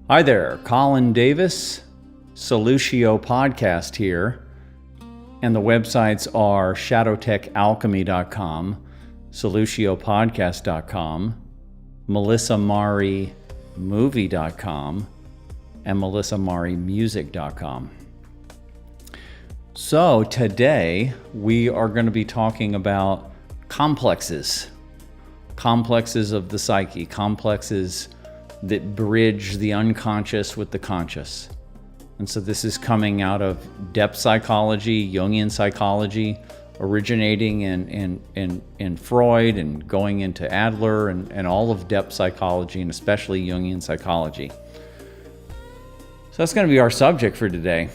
Hi there, Colin Davis, Solutio podcast here, and the websites are shadowtechalchemy.com, solutiopodcast.com, melissamarimovie.com, and melissamarimusic.com. So today we are going to be talking about complexes of the psyche, complexes that bridge the unconscious with the conscious. And so this is coming out of depth psychology, Jungian psychology, originating in Freud and going into Adler and all of depth psychology, and especially Jungian psychology. So that's going to be our subject for today.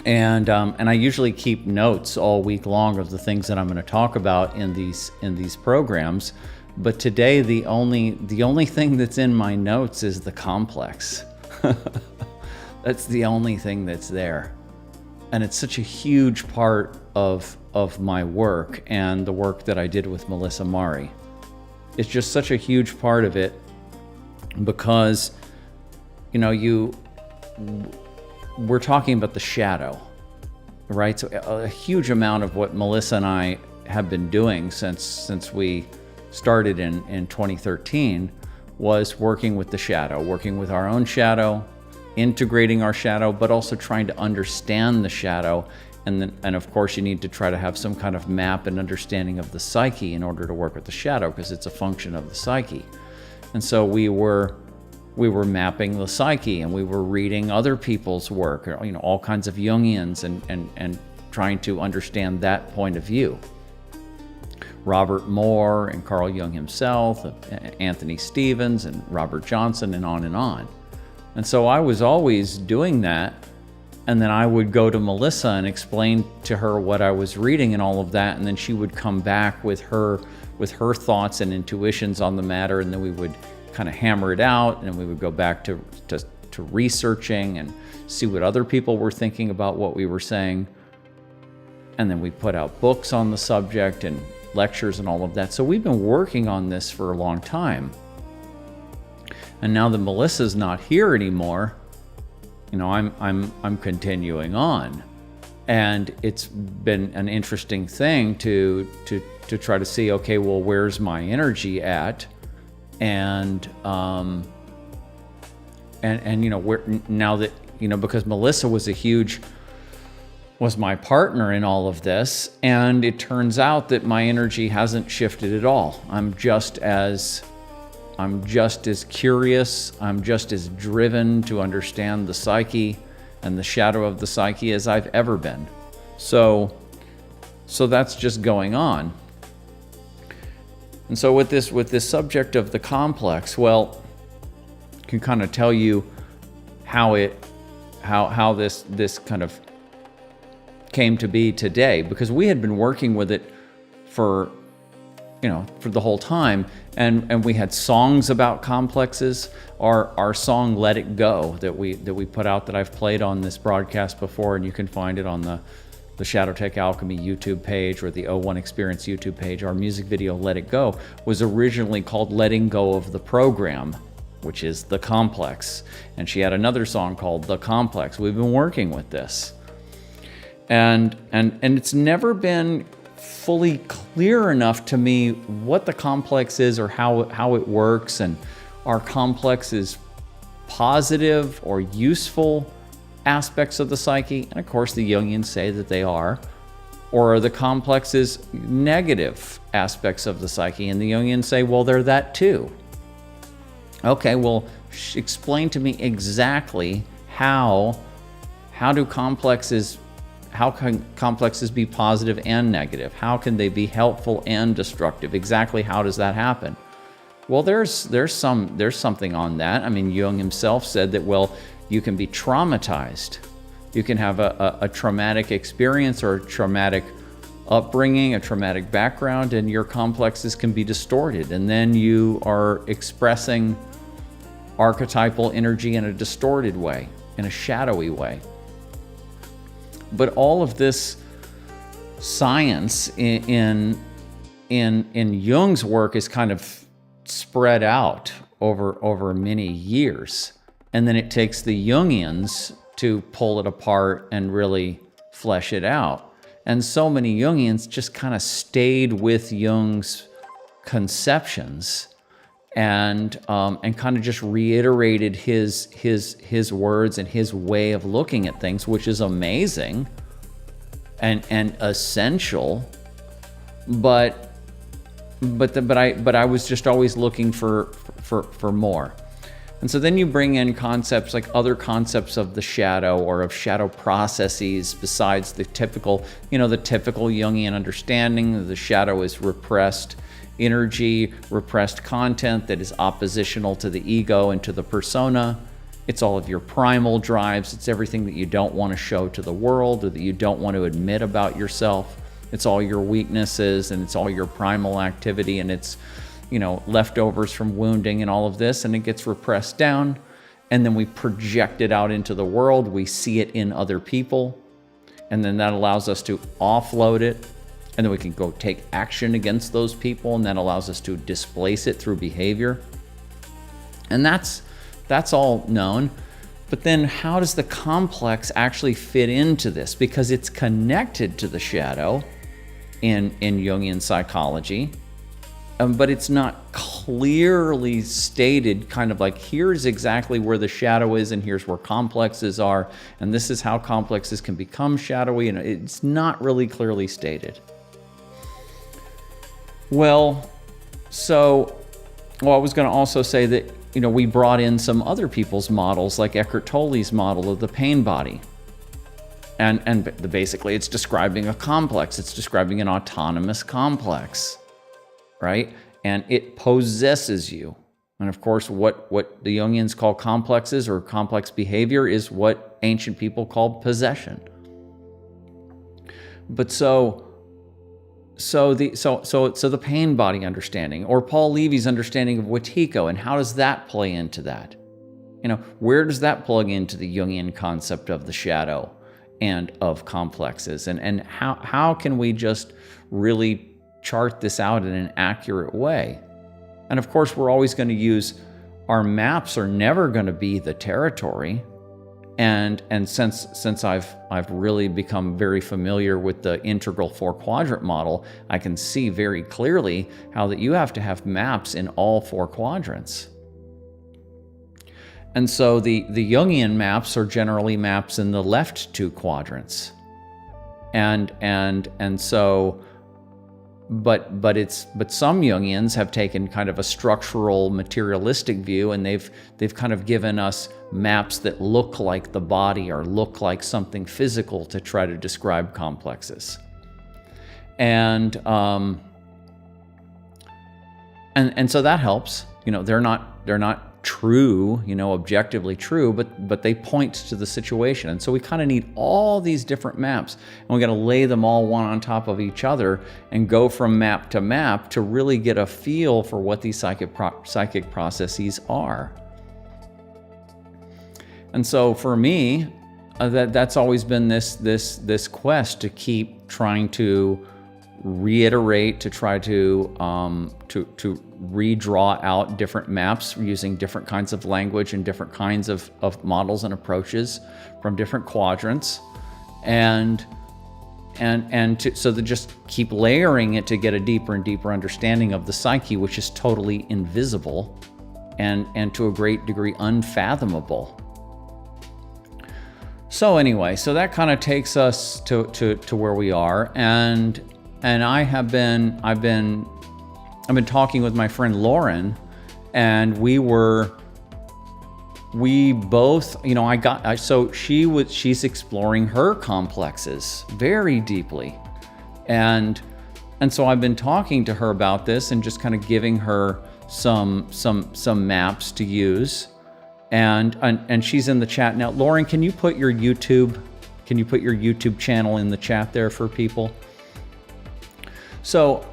And I usually keep notes all week long of the things that I'm going to talk about in these programs. But today, the only thing that's in my notes is the complex. That's the only thing that's there. And it's such a huge part of my work and the work that I did with Melissa Mari. It's just such a huge part of it because, we're talking about the shadow, right? So a huge amount of what Melissa and I have been doing since we started in 2013 was working with the shadow, working with our own shadow, integrating our shadow, but also trying to understand the shadow. And of course you need to try to have some kind of map and understanding of the psyche in order to work with the shadow, because it's a function of the psyche. And so we were mapping the psyche, and we were reading other people's work, all kinds of Jungians, and trying to understand that point of view. Robert Moore and Carl Jung himself, Anthony Stevens and Robert Johnson, and on and on. And so I was always doing that, and then I would go to Melissa and explain to her what I was reading and all of that, and then she would come back with her thoughts and intuitions on the matter, and then we would kind of hammer it out, and we would go back to researching and see what other people were thinking about what we were saying. And then we put out books on the subject and lectures and all of that. So we've been working on this for a long time. And now that Melissa's not here anymore, I'm continuing on. And it's been an interesting thing to try to see, okay, well, where's my energy at? And where now that, because Melissa was my partner in all of this, and it turns out that my energy hasn't shifted at all. I'm just as curious, I'm just as driven to understand the psyche and the shadow of the psyche as I've ever been. So that's just going on. And so with this subject of the complex, well, I can kind of tell you how this kind of came to be today, because we had been working with it for the whole time, and we had songs about complexes. Our song "Let It Go" that we put out, that I've played on this broadcast before, and you can find it on the Shadow Tech Alchemy YouTube page or the O1 Experience YouTube page. Our music video "Let It Go" was originally called "Letting Go of the Program," which is the complex, and she had another song called "The Complex." We've been working with this. And it's never been fully clear enough to me what the complex is or how it works, and are complexes positive or useful aspects of the psyche? And of course the Jungians say that they are. Or are the complexes negative aspects of the psyche? And the Jungians say, well, they're that too. Okay, well, explain to me exactly how how can complexes be positive and negative? How can they be helpful and destructive? Exactly how does that happen? Well, there's something on that. I mean, Jung himself said that, well, you can be traumatized. You can have a traumatic experience or a traumatic upbringing, a traumatic background, and your complexes can be distorted. And then you are expressing archetypal energy in a distorted way, in a shadowy way. But all of this science in Jung's work is kind of spread out over many years. And then it takes the Jungians to pull it apart and really flesh it out. And so many Jungians just kind of stayed with Jung's conceptions and kind of just reiterated his words and his way of looking at things, which is amazing and essential. But I was just always looking for more. And so then you bring in concepts like other concepts of the shadow or of shadow processes besides the typical Jungian understanding that the shadow is repressed energy, repressed content that is oppositional to the ego and to the persona. It's all of your primal drives. It's everything that you don't want to show to the world or that you don't want to admit about yourself. It's all your weaknesses and it's all your primal activity and it's, leftovers from wounding and all of this, and it gets repressed down, and then we project it out into the world. We see it in other people, and then that allows us to offload it, and then we can go take action against those people, and that allows us to displace it through behavior. And that's all known. But then how does the complex actually fit into this? Because it's connected to the shadow in Jungian psychology. But it's not clearly stated, kind of like, here's exactly where the shadow is and here's where complexes are, and this is how complexes can become shadowy, and it's not really clearly stated. I was going to also say that, we brought in some other people's models, like Eckhart Tolle's model of the pain body. And basically it's describing a complex. It's describing an autonomous complex. Right? And it possesses you. And of course, what the Jungians call complexes or complex behavior is what ancient people called possession. But so the pain body understanding, or Paul Levy's understanding of Wetiko, and how does that play into that? Where does that plug into the Jungian concept of the shadow and of complexes? And how can we just really chart this out in an accurate way? And of course, we're always going to use, our maps are never going to be the territory. And since I've really become very familiar with the integral 4-quadrant model, I can see very clearly how that you have to have maps in all 4 quadrants. And so the Jungian maps are generally maps in the left 2 quadrants. But some Jungians have taken kind of a structural, materialistic view, and they've kind of given us maps that look like the body or look like something physical to try to describe complexes. And so that helps. They're not true, objectively true, but they point to the situation. And so we kind of need all these different maps, and we got to lay them all one on top of each other and go from map to map to really get a feel for what these psychic processes are. And so for me, that's always been this quest to keep trying to reiterate, to try to redraw out different maps using different kinds of language and different kinds of models and approaches from different quadrants, so to just keep layering it to get a deeper and deeper understanding of the psyche, which is totally invisible and to a great degree unfathomable. So anyway, so that kind of takes us to where we are, and I've been talking with my friend Lauren, and we were we both, so she's exploring her complexes very deeply. And so I've been talking to her about this and just kind of giving her some maps to use. And she's in the chat now. Lauren, can you put your YouTube channel in the chat there for people? So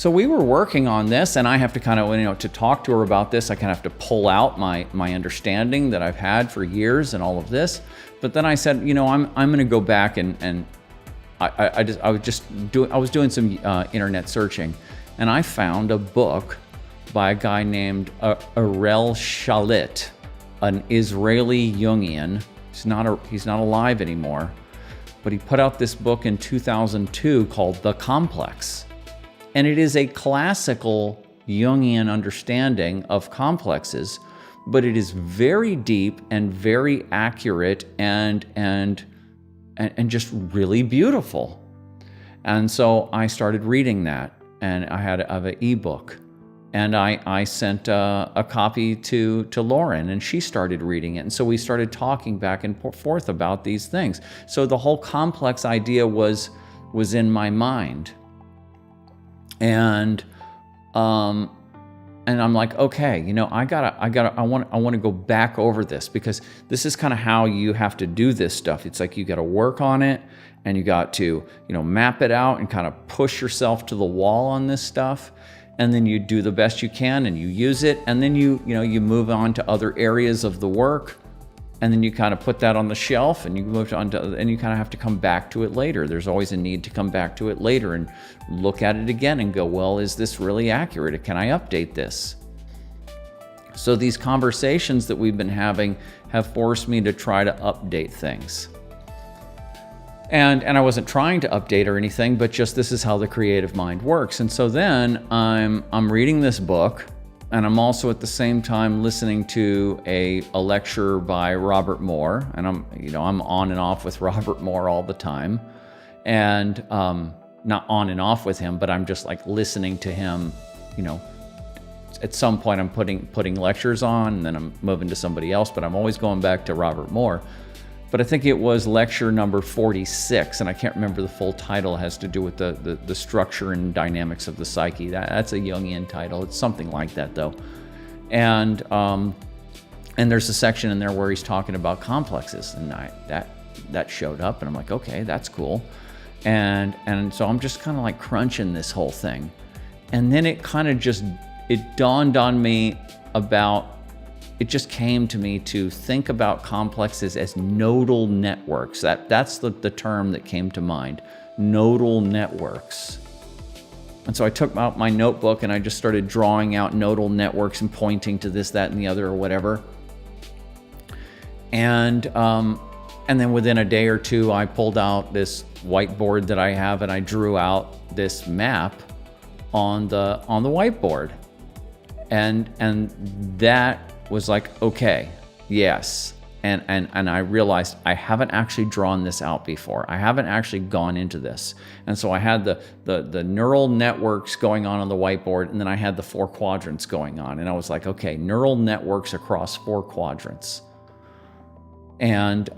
we were working on this, and I have to kind of, to talk to her about this, I kind of have to pull out my understanding that I've had for years and all of this. But then I said, I'm going to go back and I was doing some internet searching, and I found a book by a guy named Arel Shalit, an Israeli Jungian. He's not alive anymore, but he put out this book in 2002 called The Complex. And it is a classical Jungian understanding of complexes, but it is very deep and very accurate and just really beautiful. And so I started reading that, and I had an ebook. And I sent a copy to Lauren, and she started reading it. And so we started talking back and forth about these things. So the whole complex idea was in my mind. And I'm like, okay, I want to go back over this, because this is kind of how you have to do this stuff. It's like you got to work on it, and you got to, map it out and kind of push yourself to the wall on this stuff. And then you do the best you can, and you use it, and then you move on to other areas of the work, and then you kind of put that on the shelf, and you move on to, and you kind of have to come back to it later. There's always a need to come back to it later and look at it again and go, well, is this really accurate? Can I update this? So these conversations that we've been having have forced me to try to update things. And I wasn't trying to update or anything, but just this is how the creative mind works. And so then I'm reading this book, and I'm also at the same time listening to a lecture by Robert Moore, and I'm on and off with Robert Moore all the time, and not on and off with him, but I'm just like listening to him. At some point I'm putting lectures on, and then I'm moving to somebody else, but I'm always going back to Robert Moore. But I think it was lecture number 46, and I can't remember the full title. It has to do with the structure and dynamics of the psyche. That's a Jungian title. It's something like that, though. And there's a section in there where he's talking about complexes, and that showed up, and I'm like, okay, that's cool. And so I'm just kind of like crunching this whole thing. And then it dawned on me it just came to me to think about complexes as nodal networks. That's the term that came to mind, nodal networks. And so I took out my notebook, and I just started drawing out nodal networks and pointing to this, that, and the other, or whatever. And then within a day or two, I pulled out this whiteboard that I have, and I drew out this map on the whiteboard. And that was like, okay, yes. And I realized I haven't actually drawn this out before. I haven't actually gone into this. And so I had the neural networks going on the whiteboard, and then I had the 4 quadrants going on. And I was like, okay, neural networks across 4 quadrants. And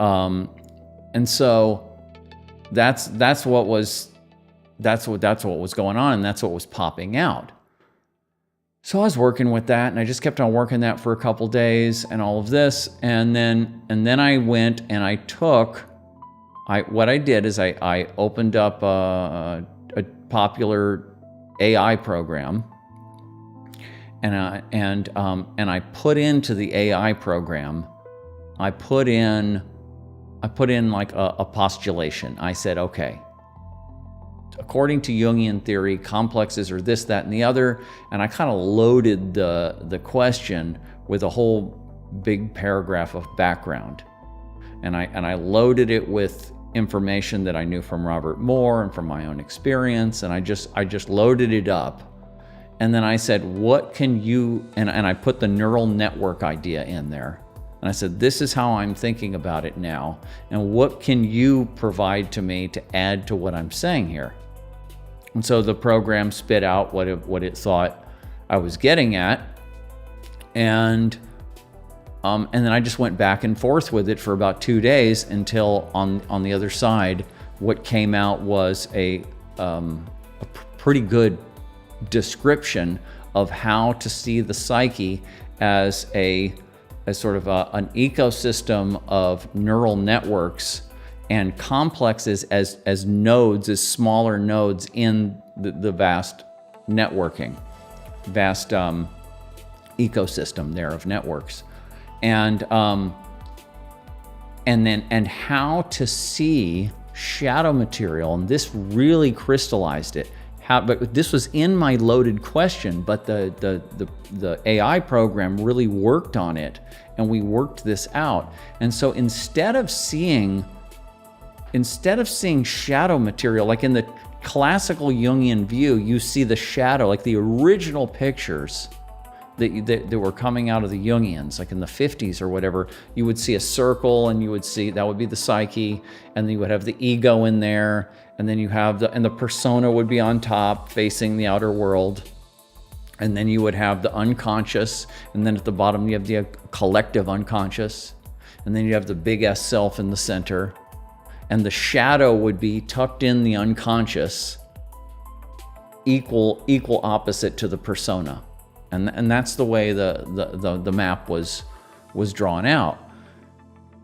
so that's what was going on, and that's what was popping out. So I was working with that, and I just kept on working that for a couple days and all of this. And then I went and what I did is I opened up a popular AI program, and I put into the AI program, I put in like a postulation. I said, okay, according to Jungian theory, complexes are this, that, and the other. And I kind of loaded the question with a whole big paragraph of background. And I loaded it with information that I knew from Robert Moore and from my own experience. And I just loaded it up. And then I said, what can you, and I put the neural network idea in there. And I said, this is how I'm thinking about it now. And what can you provide to me to add to what I'm saying here? And so the program spit out what it thought I was getting at. And And then I just went back and forth with it for about 2 days until on the other side, what came out was a pretty good description of how to see the psyche as sort of an ecosystem of neural networks and complexes as nodes, as smaller nodes in the vast networking, vast ecosystem there of networks. And how to see shadow material, and this really crystallized it. But this was in my loaded question, but the AI program really worked on it, and we worked this out. And so instead of seeing shadow material, like in the classical Jungian view, you see the shadow, like the original pictures that were coming out of the Jungians, like in the 50s or whatever, you would see a circle, and you would see, that would be the psyche, and then you would have the ego in there, and then you have the persona would be on top facing the outer world, and then you would have the unconscious, and then at the bottom you have the collective unconscious, and then you have the big S self in the center, and the shadow would be tucked in the unconscious, equal opposite to the persona. And that's the way the map was drawn out.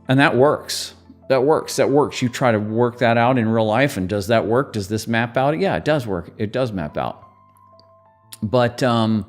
And that works. That works. You try to work that out in real life, and does that work? Does this map out? Yeah, it does work. It does map out. But the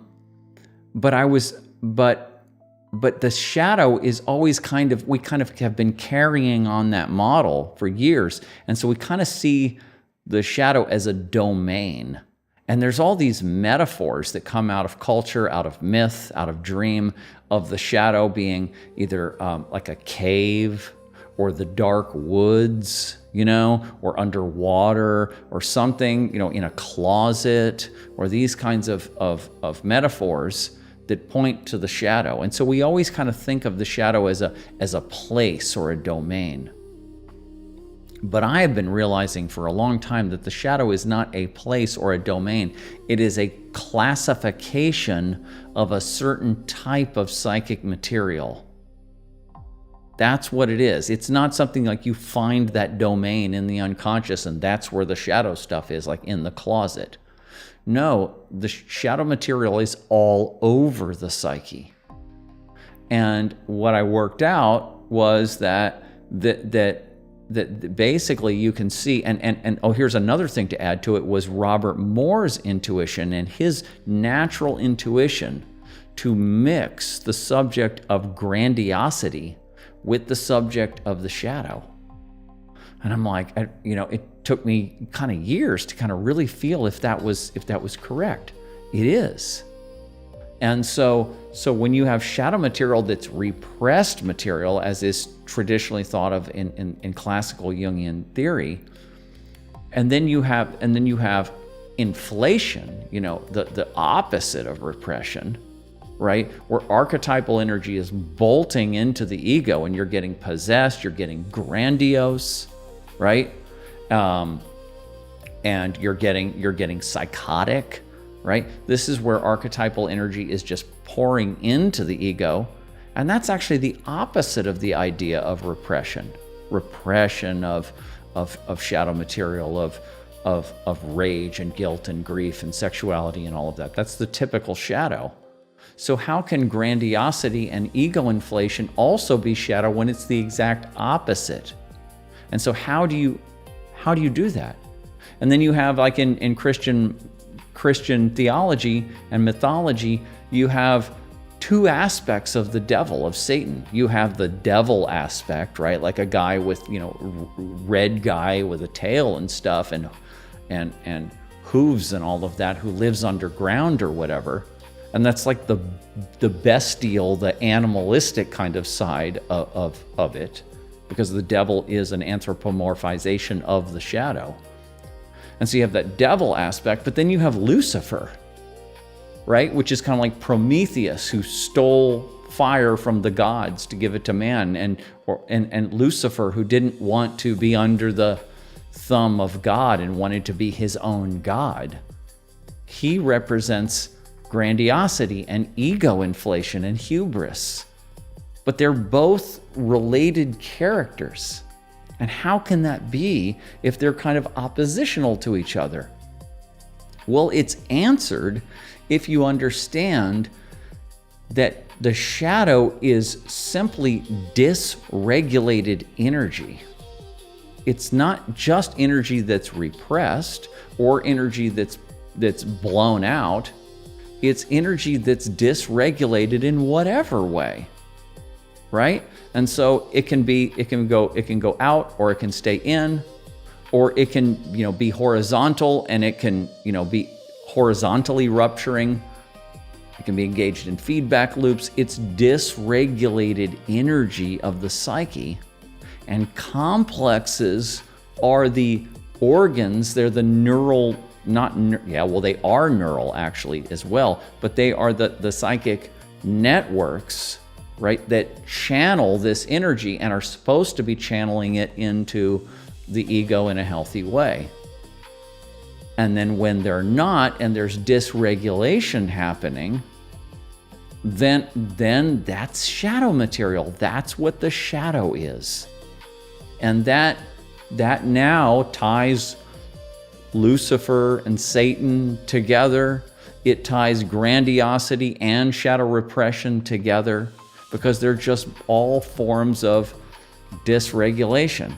shadow is always we kind of have been carrying on that model for years. And so we kind of see the shadow as a domain. And there's all these metaphors that come out of culture, out of myth, out of dream, of the shadow being either like a cave or the dark woods, or underwater or something, in a closet, or these kinds of metaphors that point to the shadow. And so we always kind of think of the shadow as a place or a domain. But I have been realizing for a long time that the shadow is not a place or a domain. It is a classification of a certain type of psychic material. That's what it is. It's not something like you find that domain in the unconscious and that's where the shadow stuff is, like in the closet. No, the shadow material is all over the psyche. And what I worked out was that basically you can see, and here's another thing to add to it, was Robert Moore's intuition and his natural intuition to mix the subject of grandiosity with the subject of the shadow. And I'm like, it took me kind of years to kind of really feel if that was correct. It is. And so when you have shadow material that's repressed material, as is traditionally thought of in classical Jungian theory, and then you have inflation, the opposite of repression, right? Where archetypal energy is bolting into the ego, and you're getting possessed, you're getting grandiose, right? And you're getting psychotic. Right? This is where archetypal energy is just pouring into the ego. And that's actually the opposite of the idea of repression. Repression of shadow material, of rage and guilt and grief and sexuality and all of that. That's the typical shadow. So how can grandiosity and ego inflation also be shadow when it's the exact opposite? And so how do you do that? And then you have, like in Christian theology and mythology, you have two aspects of the devil, of Satan. You have the devil aspect, right? Like a guy with, red guy with a tail and stuff and hooves and all of that, who lives underground or whatever. And that's like the bestial, the animalistic kind of side of it, because the devil is an anthropomorphization of the shadow. And so you have that devil aspect, but then you have Lucifer, right? Which is kind of like Prometheus, who stole fire from the gods to give it to man, and Lucifer, who didn't want to be under the thumb of God and wanted to be his own god. He represents grandiosity and ego inflation and hubris. but they're both related characters. And how can that be if they're kind of oppositional to each other? Well, it's answered if you understand that the shadow is simply dysregulated energy. It's not just energy that's repressed or energy that's blown out. It's energy that's dysregulated in whatever way, right? And so it can go out, or it can stay in, or it can, be horizontal, and it can, be horizontally rupturing. It can be engaged in feedback loops. It's dysregulated energy of the psyche. And complexes are the organs. They're the neural, they are neural actually as well, but they are the psychic networks, right, that channel this energy and are supposed to be channeling it into the ego in a healthy way. And then when they're not, and there's dysregulation happening, then that's shadow material. That's what the shadow is. And that now ties Lucifer and Satan together. It ties grandiosity and shadow repression together, because they're just all forms of dysregulation.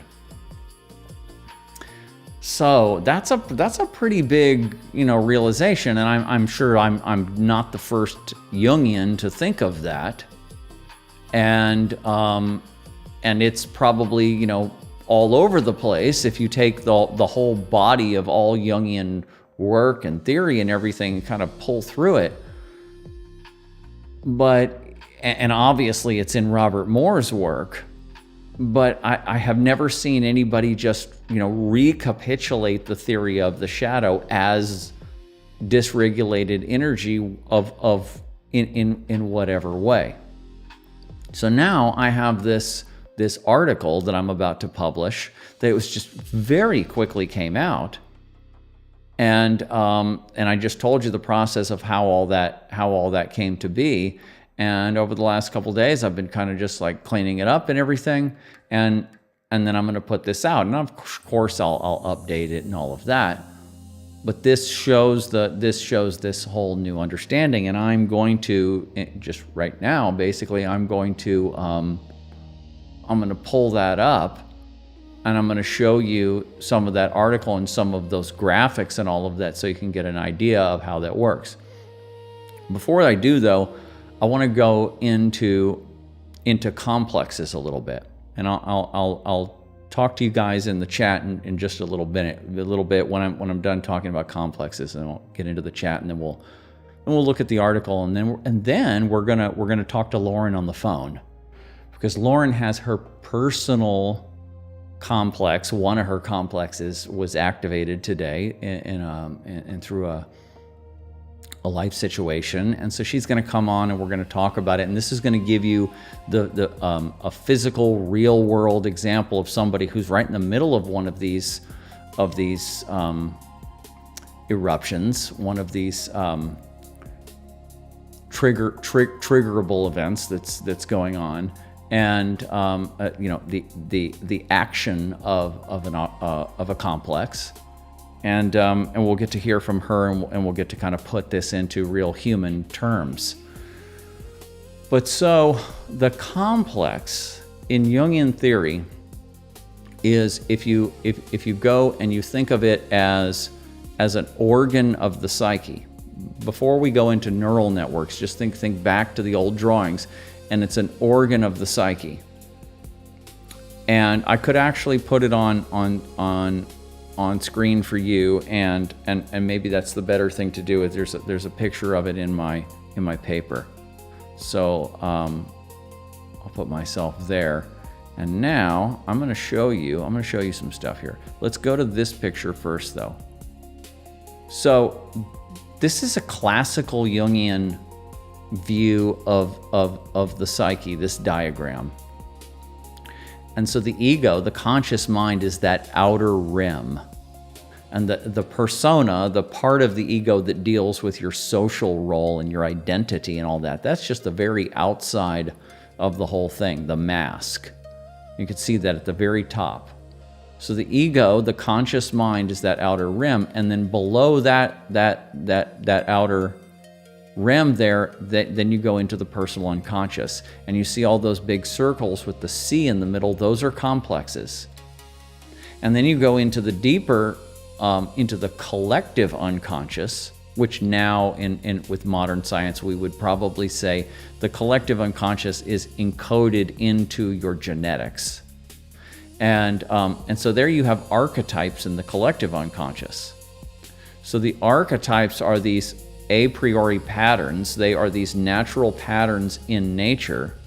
So that's a pretty big, realization, and I'm sure I'm not the first Jungian to think of that, and it's probably all over the place if you take the whole body of all Jungian work and theory and everything and kind of pull through it. But and obviously it's in Robert Moore's work. But I have never seen anybody just, recapitulate the theory of the shadow as dysregulated energy in whatever way. So now I have this article that I'm about to publish that was just very quickly came out, and I just told you the process of how all that came to be. And over the last couple of days, I've been kind of just like cleaning it up and everything. And then I'm going to put this out. And of course, I'll update it and all of that. But this shows this whole new understanding. And I'm going to, just right now, basically, I'm going to pull that up. And I'm going to show you some of that article and some of those graphics and all of that, so you can get an idea of how that works. Before I do, though, I want to go into complexes a little bit, and I'll talk to you guys in the chat in just a little bit when I'm done talking about complexes, and I'll get into the chat, and then we'll look at the article, and then we're gonna talk to Lauren on the phone, because Lauren has her personal complex. One of her complexes was activated today and through a life situation, and so she's going to come on and we're going to talk about it, and this is going to give you a physical, real world example of somebody who's right in the middle of one of these eruptions, one of these triggerable events that's going on, and the action of a complex. And we'll get to hear from her, and we'll get to kind of put this into real human terms. But so the complex in Jungian theory is, if you go and you think of it as an organ of the psyche. Before we go into neural networks, just think back to the old drawings, and it's an organ of the psyche. And I could actually put it on screen for you, and maybe that's the better thing to do. Is there's a picture of it in my paper, so I'll put myself there. And now I'm going to show you some stuff here. Let's go to this picture first, though. So this is a classical Jungian view of the psyche, this diagram. And so the ego, the conscious mind, is that outer rim. And the persona, the part of the ego that deals with your social role and your identity and all that, that's just the very outside of the whole thing, the mask. You can see that at the very top. So the ego, the conscious mind, is that outer rim, and then below that outer rim there, then you go into the personal unconscious, and you see all those big circles with the C in the middle. Those are complexes. And then you go into the deeper, into the collective unconscious, which now with modern science we would probably say the collective unconscious is encoded into your genetics. And so there you have archetypes in the collective unconscious. So the archetypes are these a priori patterns. They are these natural patterns in nature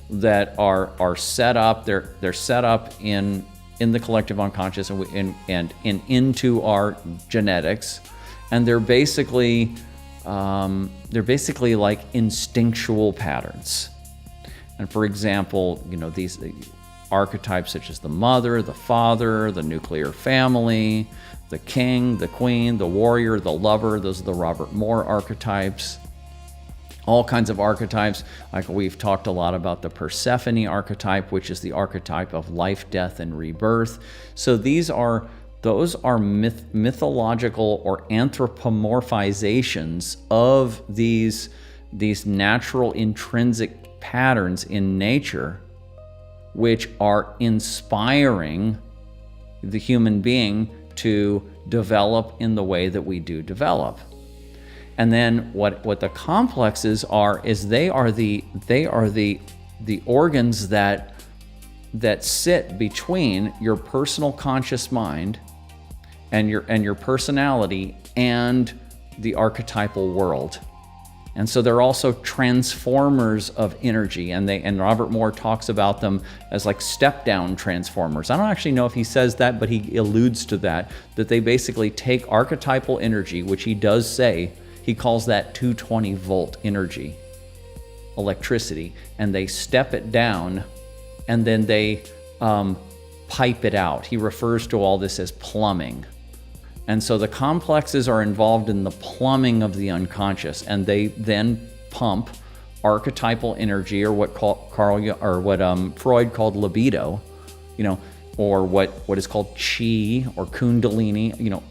that are set up. They're set up in the collective unconscious and into our genetics, and they're basically like instinctual patterns. And for example, these archetypes such as the mother, the father, the nuclear family, the king, the queen, the warrior, the lover. Those are the Robert Moore archetypes. All kinds of archetypes. Like we've talked a lot about the Persephone archetype, which is the archetype of life, death, and rebirth. So those are mythological or anthropomorphizations of these natural intrinsic patterns in nature, which are inspiring the human being to develop in the way that we do develop. And then what the complexes are is they are the organs that sit between your personal conscious mind and your personality and the archetypal world. And so they're also transformers of energy, and Robert Moore talks about them as like step-down transformers. I don't actually know if he says that, but he alludes to that they basically take archetypal energy, which he does say, he calls that 220 volt energy, electricity, and they step it down, and then they pipe it out. He refers to all this as plumbing. And so the complexes are involved in the plumbing of the unconscious, and they then pump archetypal energy, or what Freud called libido, or what is called chi or kundalini,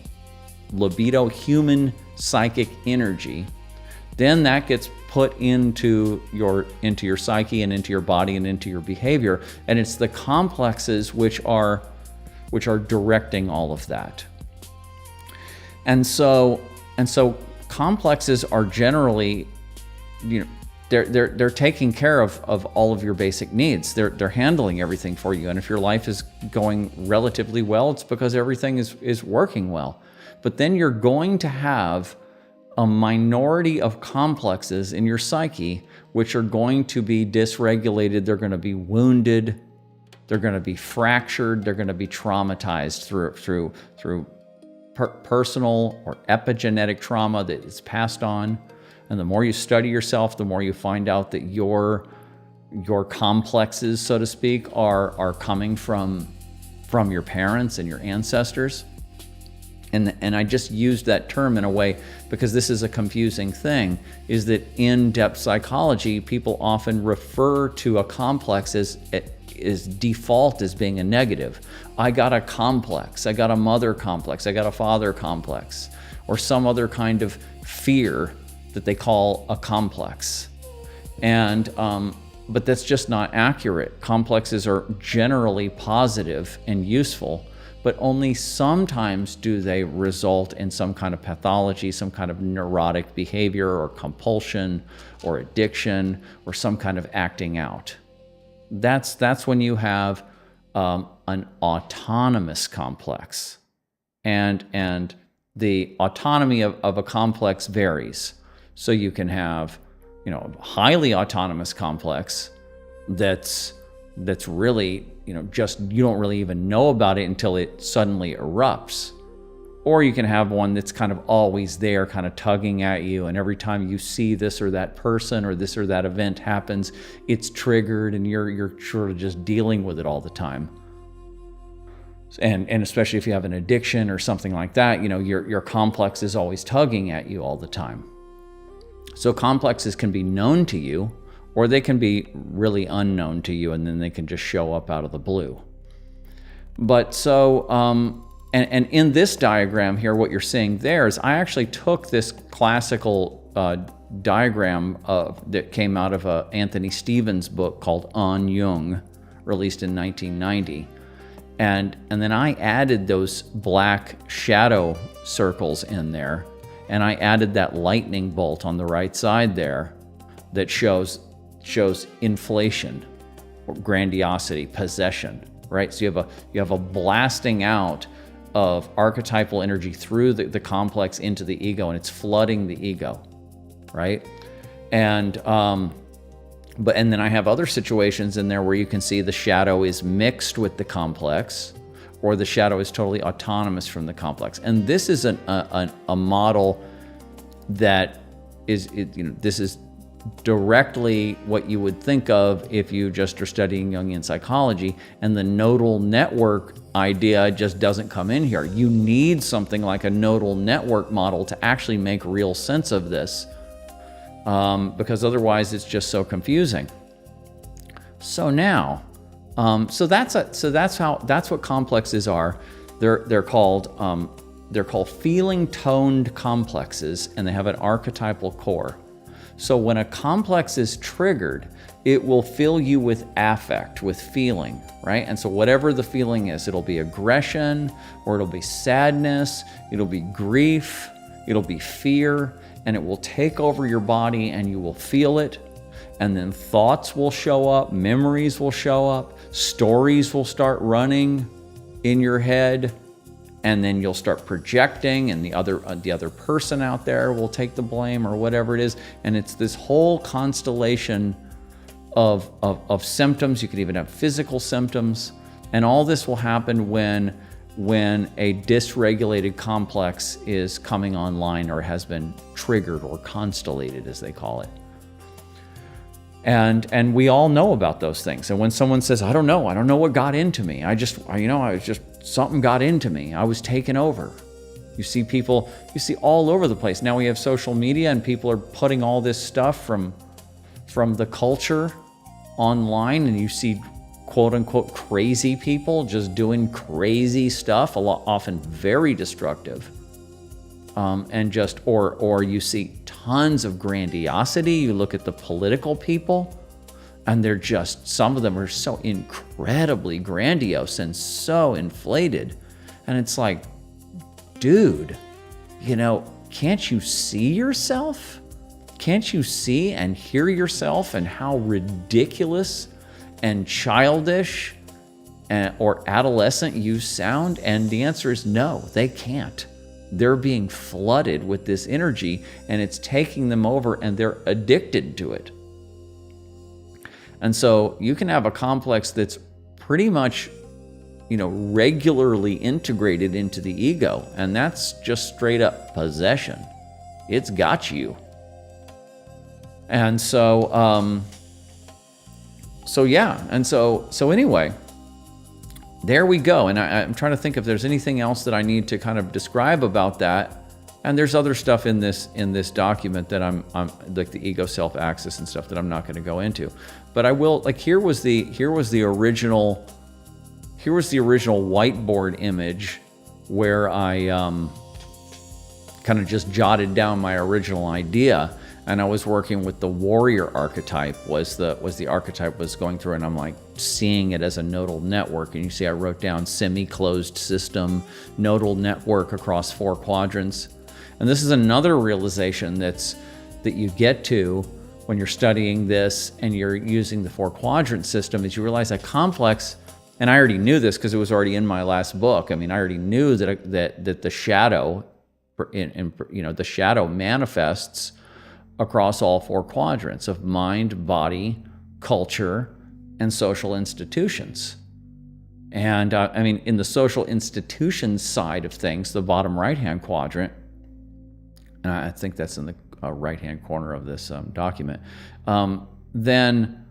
libido, human psychic energy. Then that gets put into your psyche and into your body and into your behavior, and it's the complexes which are directing all of that. And so complexes are generally, they're taking care of all of your basic needs. They're handling everything for you. And if your life is going relatively well, it's because everything is working well. But then you're going to have a minority of complexes in your psyche which are going to be dysregulated. They're going to be wounded. They're going to be fractured. They're going to be traumatized through personal or epigenetic trauma that is passed on. And the more you study yourself, the more you find out that your complexes, so to speak, are coming from your parents and your ancestors. And I just used that term in a way because this is a confusing thing, is that in depth psychology, people often refer to a complex as default as being a negative. I got a complex, I got a mother complex, I got a father complex, or some other kind of fear that they call a complex. And but that's just not accurate. Complexes are generally positive and useful, but only sometimes do they result in some kind of pathology, some kind of neurotic behavior or compulsion or addiction or some kind of acting out. That's when you have an autonomous complex, and the autonomy of a complex varies. So you can have, a highly autonomous complex that's really, just you don't really even know about it until it suddenly erupts. Or you can have one that's kind of always there, kind of tugging at you, and every time you see this or that person or this or that event happens, it's triggered, and you're sort of just dealing with it all the time. And especially if you have an addiction or something like that, your complex is always tugging at you all the time. So complexes can be known to you, or they can be really unknown to you, and then they can just show up out of the blue. But so, and in this diagram here, what you're seeing there is I actually took this classical diagram that came out of Anthony Stevens' book called On Jung, released in 1990. And then I added those black shadow circles in there, and I added that lightning bolt on the right side there that shows inflation, grandiosity, possession, right? So you have a blasting out of archetypal energy through the complex into the ego, and it's flooding the ego, right? And then I have other situations in there where you can see the shadow is mixed with the complex, or the shadow is totally autonomous from the complex. And this is a model that this is directly what you would think of if you just are studying Jungian psychology, and the nodal network idea just doesn't come in here. You need something like a nodal network model to actually make real sense of this, because otherwise it's just so confusing. So now, that's what complexes are. They're called feeling toned complexes, and they have an archetypal core. So when a complex is triggered, it will fill you with affect, with feeling, right? And so whatever the feeling is, it'll be aggression, or it'll be sadness, it'll be grief, it'll be fear, and it will take over your body and you will feel it. And then thoughts will show up, memories will show up, stories will start running in your head, and then you'll start projecting, and the other person out there will take the blame or whatever it is. And it's this whole constellation of symptoms. You could even have physical symptoms. And all this will happen when a dysregulated complex is coming online, or has been triggered or constellated, as they call it. And we all know about those things. And when someone says, I don't know what got into me. Something got into me. I was taken over. You see all over the place. Now we have social media, and people are putting all this stuff from the culture online, and you see quote unquote crazy people just doing crazy stuff, often very destructive. Or you see tons of grandiosity. You look at the political people, and some of them are so incredibly grandiose and so inflated. And it's like, dude, can't you see yourself? Can't you see and hear yourself, and how ridiculous and childish or adolescent you sound? And the answer is no, they can't. They're being flooded with this energy, and it's taking them over, and they're addicted to it. And so you can have a complex that's pretty much, regularly integrated into the ego, and that's just straight up possession. It's got you. And so anyway, there we go. And I'm trying to think if there's anything else that I need to kind of describe about that. And there's other stuff in this document that I'm like the ego self axis and stuff that I'm not going to go into. But I will, like, here was the original whiteboard image where I kind of just jotted down my original idea. And I was working with the warrior archetype was the archetype was going through, and I'm like seeing it as a nodal network. And you see I wrote down semi-closed system, nodal network across 4 quadrants. And this is another realization that you get to when you're studying this and you're using the 4-quadrant system, is you realize that complex, and I already knew this because it was already in my last book. I mean, I already knew that the shadow, the shadow manifests across all 4 quadrants of mind, body, culture, and social institutions. And in the social institutions side of things, the bottom right-hand quadrant, and I think that's in the right-hand corner of this document, then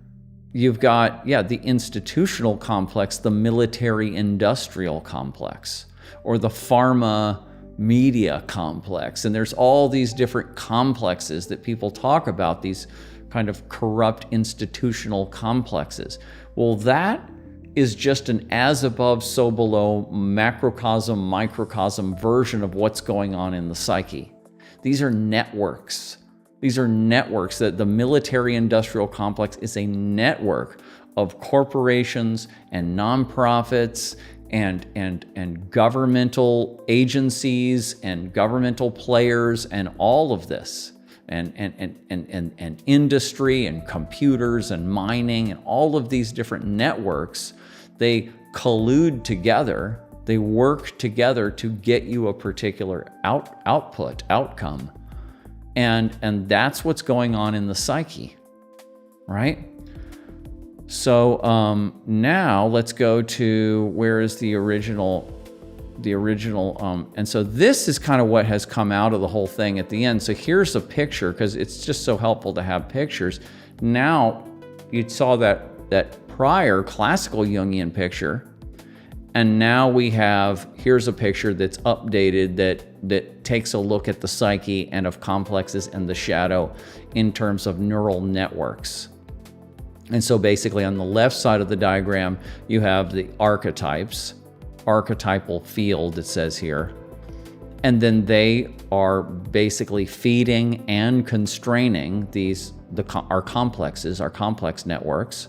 you've got, the institutional complex, the military-industrial complex, or the pharma media complex. And there's all these different complexes that people talk about, these kind of corrupt institutional complexes. Well, that is just an as above, so below, macrocosm, microcosm version of what's going on in the psyche. These are networks. These are networks. That the military-industrial complex is a network of corporations and nonprofits and governmental agencies and governmental players and all of this, and industry and computers and mining and all of these different networks. They collude together, they work together to get you a particular outcome. And that's what's going on in the psyche, right? So now let's go to where is the original, and so this is kind of what has come out of the whole thing at the end. So here's a picture, because it's just so helpful to have pictures. Now you saw that prior classical Jungian picture, and now we have, here's a picture that's updated that takes a look at the psyche and of complexes and the shadow in terms of neural networks. And so basically on the left side of the diagram, you have the archetypes, archetypal field, it says here. And then they are basically feeding and constraining our complexes, our complex networks.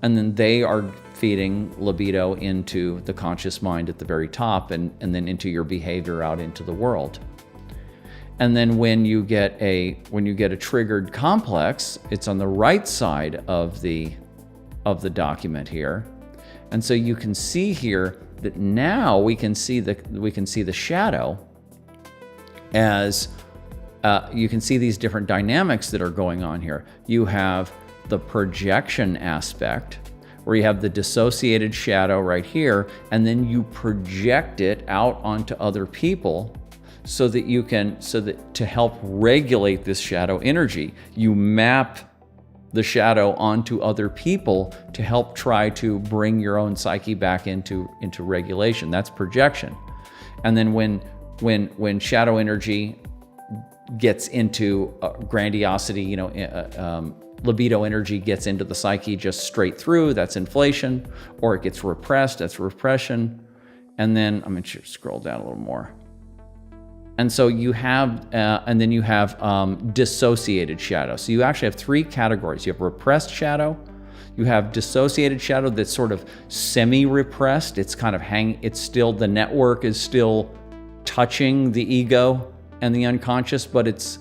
And then they are feeding libido into the conscious mind at the very top, and then into your behavior out into the world. And then when you get a triggered complex, it's on the right side of the document here. And so you can see here that now we can see the shadow as you can see these different dynamics that are going on here. You have the projection aspect, where you have the dissociated shadow right here, and then you project it out onto other people so that to help regulate this shadow energy, you map the shadow onto other people to help try to bring your own psyche back into regulation. That's projection. And then when shadow energy gets into grandiosity, libido energy gets into the psyche just straight through, that's inflation, or it gets repressed, that's repression. And then I'm going to scroll down a little more. And so you have, and then you have dissociated shadow. So you actually have three categories. You have repressed shadow, you have dissociated shadow that's sort of semi-repressed. It's kind of the network is still touching the ego and the unconscious, but it's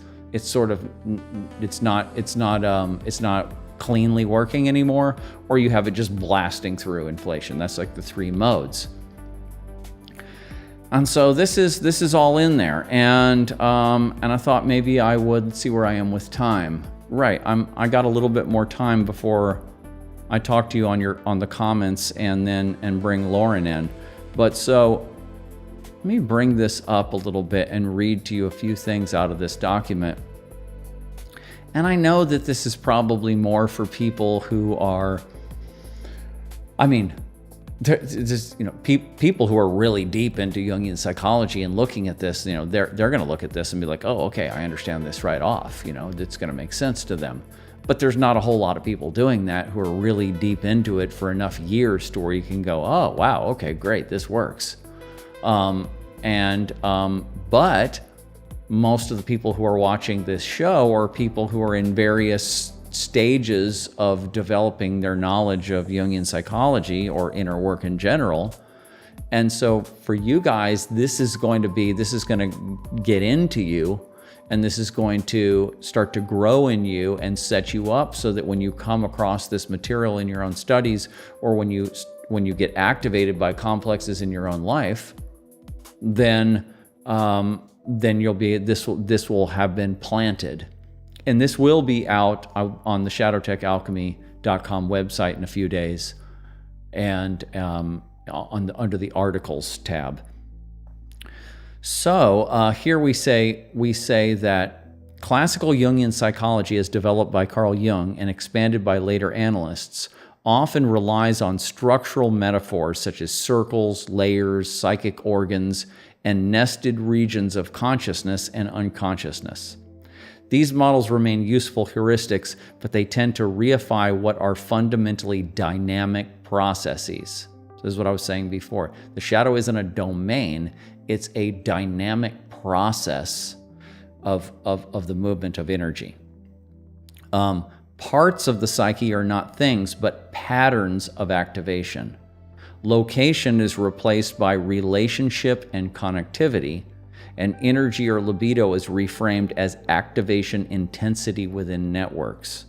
not cleanly working anymore. Or you have it just blasting through inflation. That's like the three modes. And so this is all in there, and I thought maybe I would see where I am with time. Right, I got a little bit more time before I talk to you on the comments and bring Lauren in. But so let me bring this up a little bit and read to you a few things out of this document. And I know that this is probably more for people who are, people who are really deep into Jungian psychology and looking at this, they're going to look at this and be like, oh, okay, I understand this right off. It's going to make sense to them. But there's not a whole lot of people doing that who are really deep into it for enough years to where you can go, oh, wow, okay, great, this works. But most of the people who are watching this show are people who are in various stages of developing their knowledge of Jungian psychology or inner work in general. And so for you guys, this is going to get into you, and this is going to start to grow in you and set you up so that when you come across this material in your own studies, or when you get activated by complexes in your own life, then you'll be, this will have been planted. And this will be out on the shadowtechalchemy.com website in a few days, and under the articles tab. So here we say that classical Jungian psychology, as developed by Carl Jung and expanded by later analysts, often relies on structural metaphors such as circles, layers, psychic organs, and nested regions of consciousness and unconsciousness. These models remain useful heuristics, but they tend to reify what are fundamentally dynamic processes. So this is what I was saying before. The shadow isn't a domain, it's a dynamic process of the movement of energy. Parts of the psyche are not things, but patterns of activation. Location is replaced by relationship and connectivity, and energy or libido is reframed as activation intensity within networks.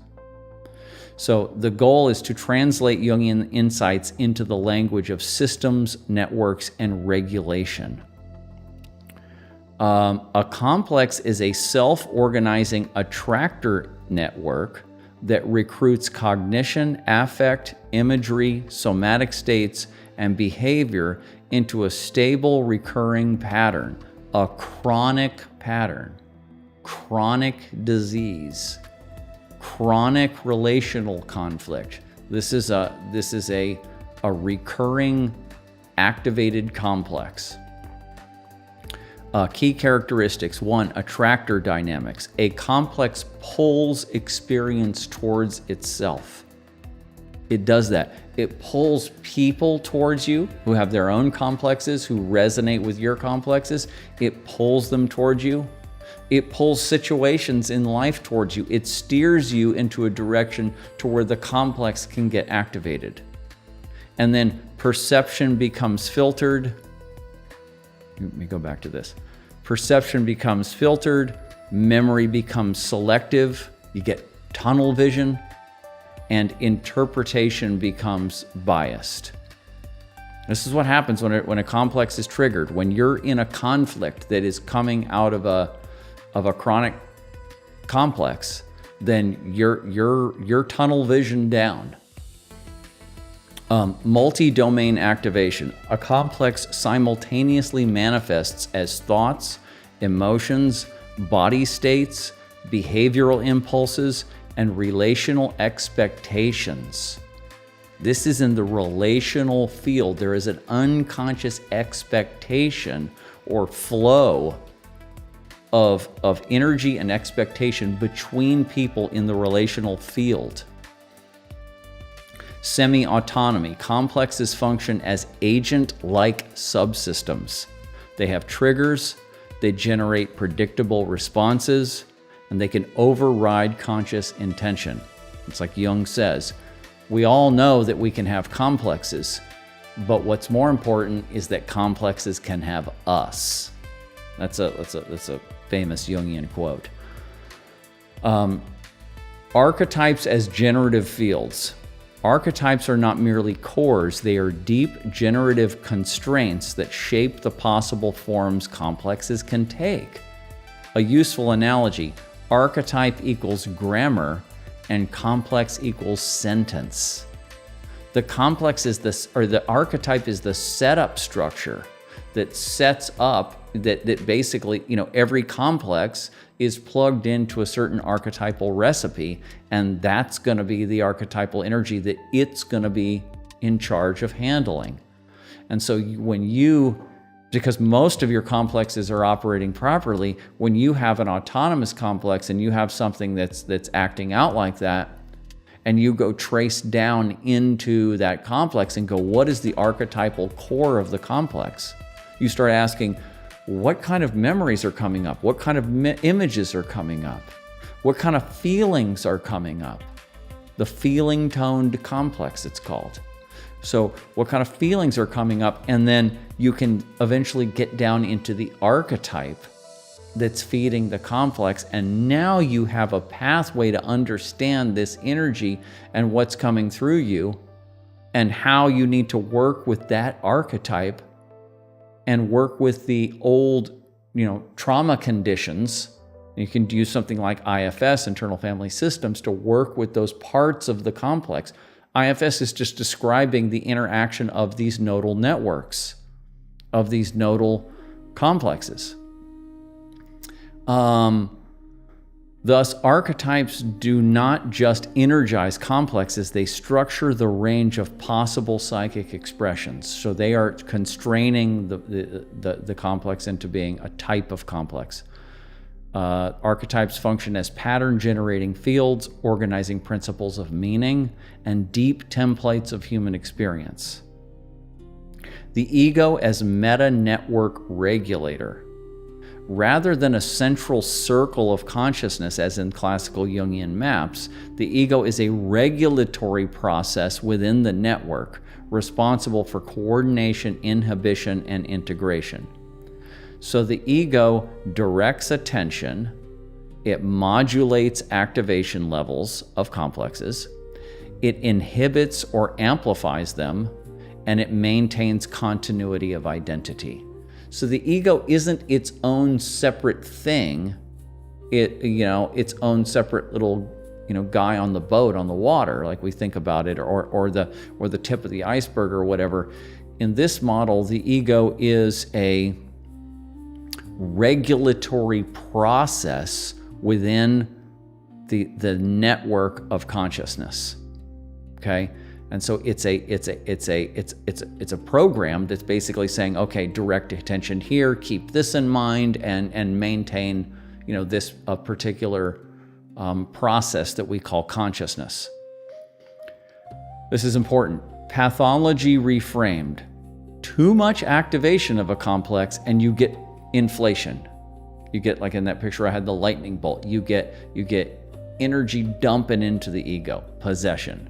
So the goal is to translate Jungian insights into the language of systems, networks, and regulation. A complex is a self-organizing attractor network that recruits cognition, affect, imagery, somatic states, and behavior into a stable, recurring pattern, a chronic pattern, chronic disease, chronic relational conflict. This is a recurring activated complex. Key characteristics. 1, attractor dynamics. A complex pulls experience towards itself. It does that. It pulls people towards you who have their own complexes, who resonate with your complexes. It pulls them towards you. It pulls situations in life towards you. It steers you into a direction to where the complex can get activated. And then perception becomes filtered. Let me go back to this. Perception becomes filtered, memory becomes selective, you get tunnel vision, and interpretation becomes biased. This is what happens when a complex is triggered. When you're in a conflict that is coming out of a chronic complex, then your tunnel vision down. Multi-domain activation. A complex simultaneously manifests as thoughts, emotions, body states, behavioral impulses, and relational expectations. This is in the relational field. There is an unconscious expectation or flow of energy and expectation between people in the relational field. Semi-autonomy. Complexes function as agent-like subsystems. They have triggers, they generate predictable responses, and they can override conscious intention. It's like Jung says, we all know that we can have complexes, but what's more important is that complexes can have us. That's a famous Jungian quote. Archetypes as generative fields. Archetypes are not merely cores, they are deep generative constraints that shape the possible forms complexes can take. A useful analogy, archetype equals grammar and complex equals sentence. The complex is the archetype is the setup structure that sets up that basically, every complex is plugged into a certain archetypal recipe, and that's going to be the archetypal energy that it's going to be in charge of handling. And so because most of your complexes are operating properly, when you have an autonomous complex and you have something that's acting out like that, and you go trace down into that complex and go, what is the archetypal core of the complex? You start asking, what kind of memories are coming up? What kind of images are coming up? What kind of feelings are coming up? The feeling-toned complex, it's called. So what kind of feelings are coming up? And then you can eventually get down into the archetype that's feeding the complex. And now you have a pathway to understand this energy and what's coming through you and how you need to work with that archetype and work with the old, trauma conditions. You can use something like IFS, internal family systems, to work with those parts of the complex. IFS is just describing the interaction of these nodal networks, of these nodal complexes. Thus, archetypes do not just energize complexes, they structure the range of possible psychic expressions. So they are constraining the complex into being a type of complex. Archetypes function as pattern-generating fields, organizing principles of meaning, and deep templates of human experience. The ego as meta-network regulator. Rather than a central circle of consciousness, as in classical Jungian maps, the ego is a regulatory process within the network, responsible for coordination, inhibition, and integration. So the ego directs attention, it modulates activation levels of complexes, it inhibits or amplifies them, and it maintains continuity of identity. So the ego isn't its own separate thing, its own separate little, guy on the boat on the water, like we think about it, or the tip of the iceberg or whatever. In this model, the ego is a regulatory process within the network of consciousness. Okay? And so it's a program that's basically saying, okay, direct attention here, keep this in mind, and maintain, this particular process that we call consciousness. This is important. Pathology reframed. Too much activation of a complex, and you get inflation. You get, like in that picture I had, the lightning bolt. You get energy dumping into the ego, possession.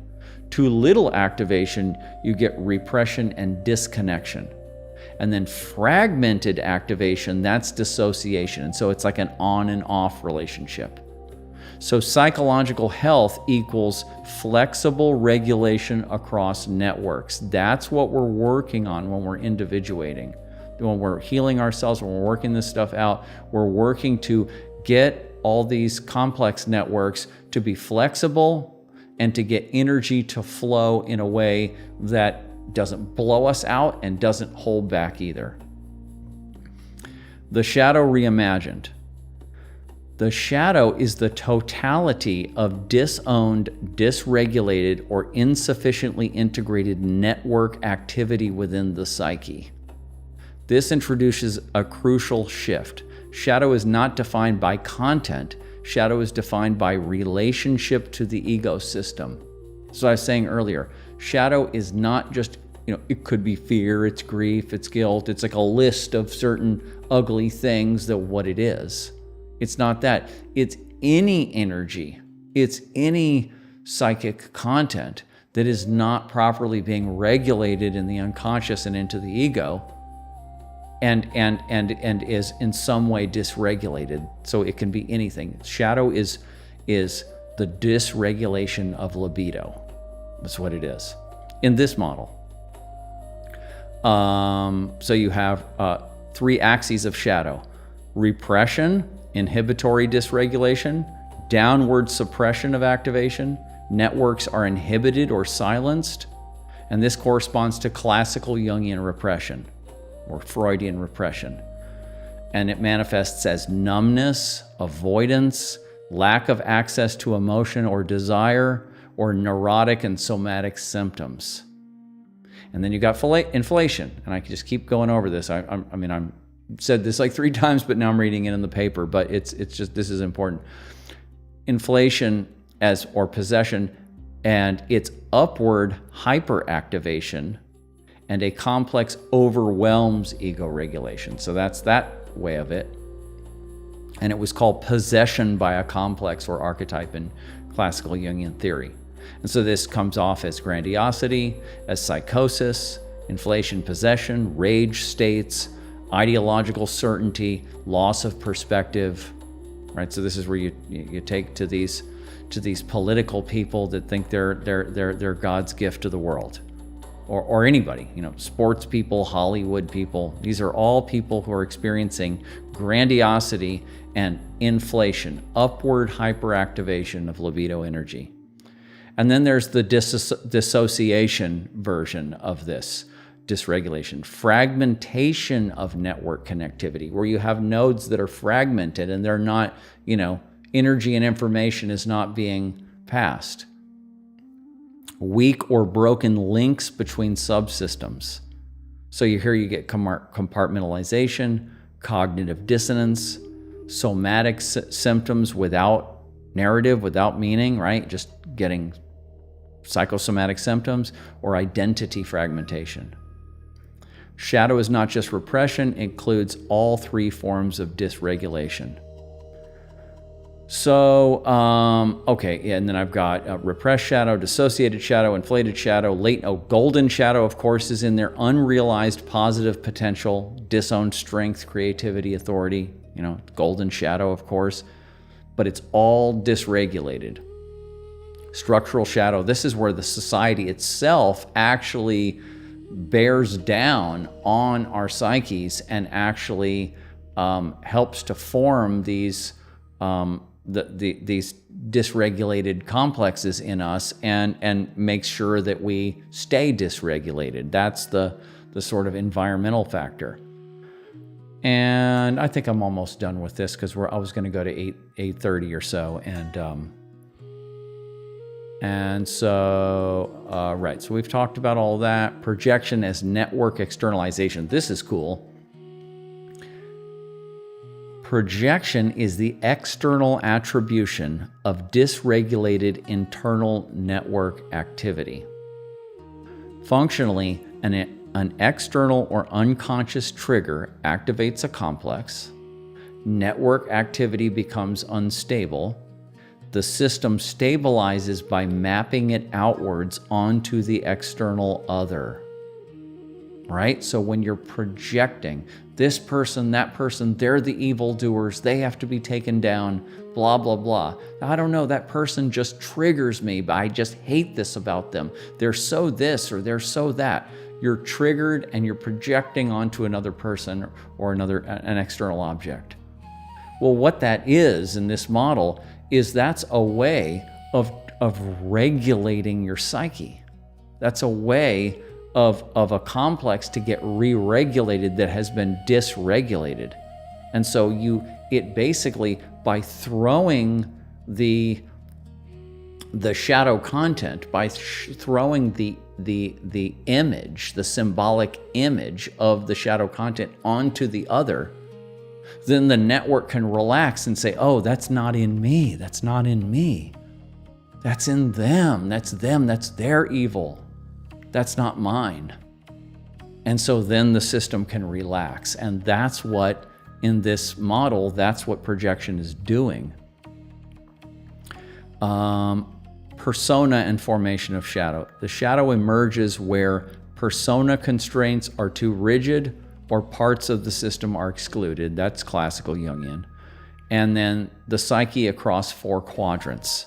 Too little activation, you get repression and disconnection. And then fragmented activation, that's dissociation. And so it's like an on and off relationship. So psychological health equals flexible regulation across networks. That's what we're working on when we're individuating. When we're healing ourselves, when we're working this stuff out, we're working to get all these complex networks to be flexible and to get energy to flow in a way that doesn't blow us out and doesn't hold back either. The shadow reimagined. The shadow is the totality of disowned, dysregulated, or insufficiently integrated network activity within the psyche. This introduces a crucial shift. Shadow is not defined by content. Shadow is defined by relationship to the ego system. So I was saying earlier, shadow is not just, it could be fear, it's grief, it's guilt. It's like a list of certain ugly things that what it is. It's not that. It's any energy. It's any psychic content that is not properly being regulated in the unconscious and into the ego, and is in some way dysregulated. So it can be anything. Shadow is the dysregulation of libido. That's what it is in this model. So you have 3 axes of shadow: repression, inhibitory dysregulation, downward suppression of activation. Networks are inhibited or silenced, and this corresponds to classical Jungian repression or Freudian repression. And it manifests as numbness, avoidance, lack of access to emotion or desire, or neurotic and somatic symptoms. And then you got inflation, and I can just keep going over this. I'm said this like 3 times, but now I'm reading it in the paper, but it's just, this is important. Inflation or possession, and its upward hyperactivation, and a complex overwhelms ego regulation. So that's that way of it. And it was called possession by a complex or archetype in classical Jungian theory. And so this comes off as grandiosity, as psychosis, inflation, possession, rage states, ideological certainty, loss of perspective, right? So this is where you take to these political people that think they're God's gift to the world. Or anybody, sports people, Hollywood people. These are all people who are experiencing grandiosity and inflation, upward hyperactivation of libido energy. And then there's the dissociation version of this dysregulation, fragmentation of network connectivity, where you have nodes that are fragmented and they're not, energy and information is not being passed. Weak or broken links between subsystems. So you get compartmentalization, cognitive dissonance, somatic symptoms without narrative, without meaning, right? Just getting psychosomatic symptoms, or identity fragmentation. Shadow is not just repression, it includes all three forms of dysregulation. So, okay, and then I've got repressed shadow, dissociated shadow, inflated shadow, golden shadow, of course, is in there. Unrealized positive potential, disowned strength, creativity, authority, golden shadow, of course, but it's all dysregulated. Structural shadow, this is where the society itself actually bears down on our psyches and actually helps to form these these dysregulated complexes in us and makes sure that we stay dysregulated. That's the sort of environmental factor. And I think I'm almost done with this because I was going to go to 8:30 or so, and so right. So we've talked about all that. Projection as network externalization. This is cool. Projection is the external attribution of dysregulated internal network activity. Functionally, an external or unconscious trigger activates a complex. Network activity becomes unstable. The system stabilizes by mapping it outwards onto the external other. Right? So when you're projecting, this person, that person, they're the evildoers, they have to be taken down, blah, blah, blah. I don't know, that person just triggers me, but I just hate this about them. They're so this or they're so that. You're triggered and you're projecting onto another person or an external object. Well, what that is in this model is that's a way of regulating your psyche. That's a way of a complex to get re-regulated that has been dysregulated. And so it basically, by throwing the shadow content, by throwing the image, the symbolic image of the shadow content onto the other, then the network can relax and say, oh, that's not in me, that's not in me. That's in them, that's their evil. That's not mine. And so then the system can relax. And that's what, in this model, that's what projection is doing. Persona and formation of shadow. The shadow emerges where persona constraints are too rigid or parts of the system are excluded. That's classical Jungian. And then the psyche across 4 quadrants.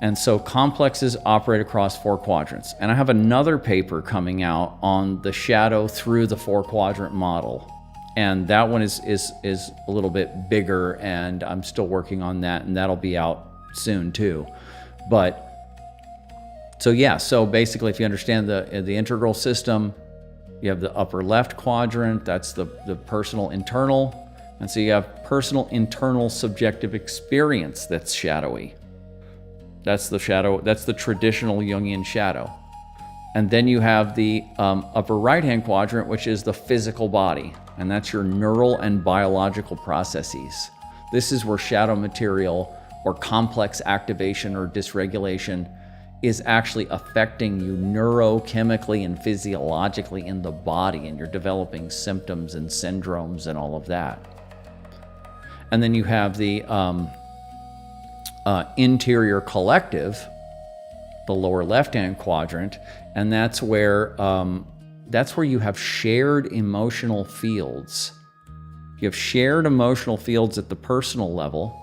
And so complexes operate across 4 quadrants. And I have another paper coming out on the shadow through the 4-quadrant model. And that one is a little bit bigger, and I'm still working on that, and that'll be out soon too. But so yeah, so basically if you understand the integral system, you have the upper left quadrant, that's the personal internal. And so you have personal internal subjective experience that's shadowy. That's the shadow, that's the traditional Jungian shadow. And then you have the upper right-hand quadrant, which is the physical body. And that's your neural and biological processes. This is where shadow material or complex activation or dysregulation is actually affecting you neurochemically and physiologically in the body, and you're developing symptoms and syndromes and all of that. And then you have the interior collective, the lower left-hand quadrant, and that's where you have shared emotional fields. You have shared emotional fields at the personal level,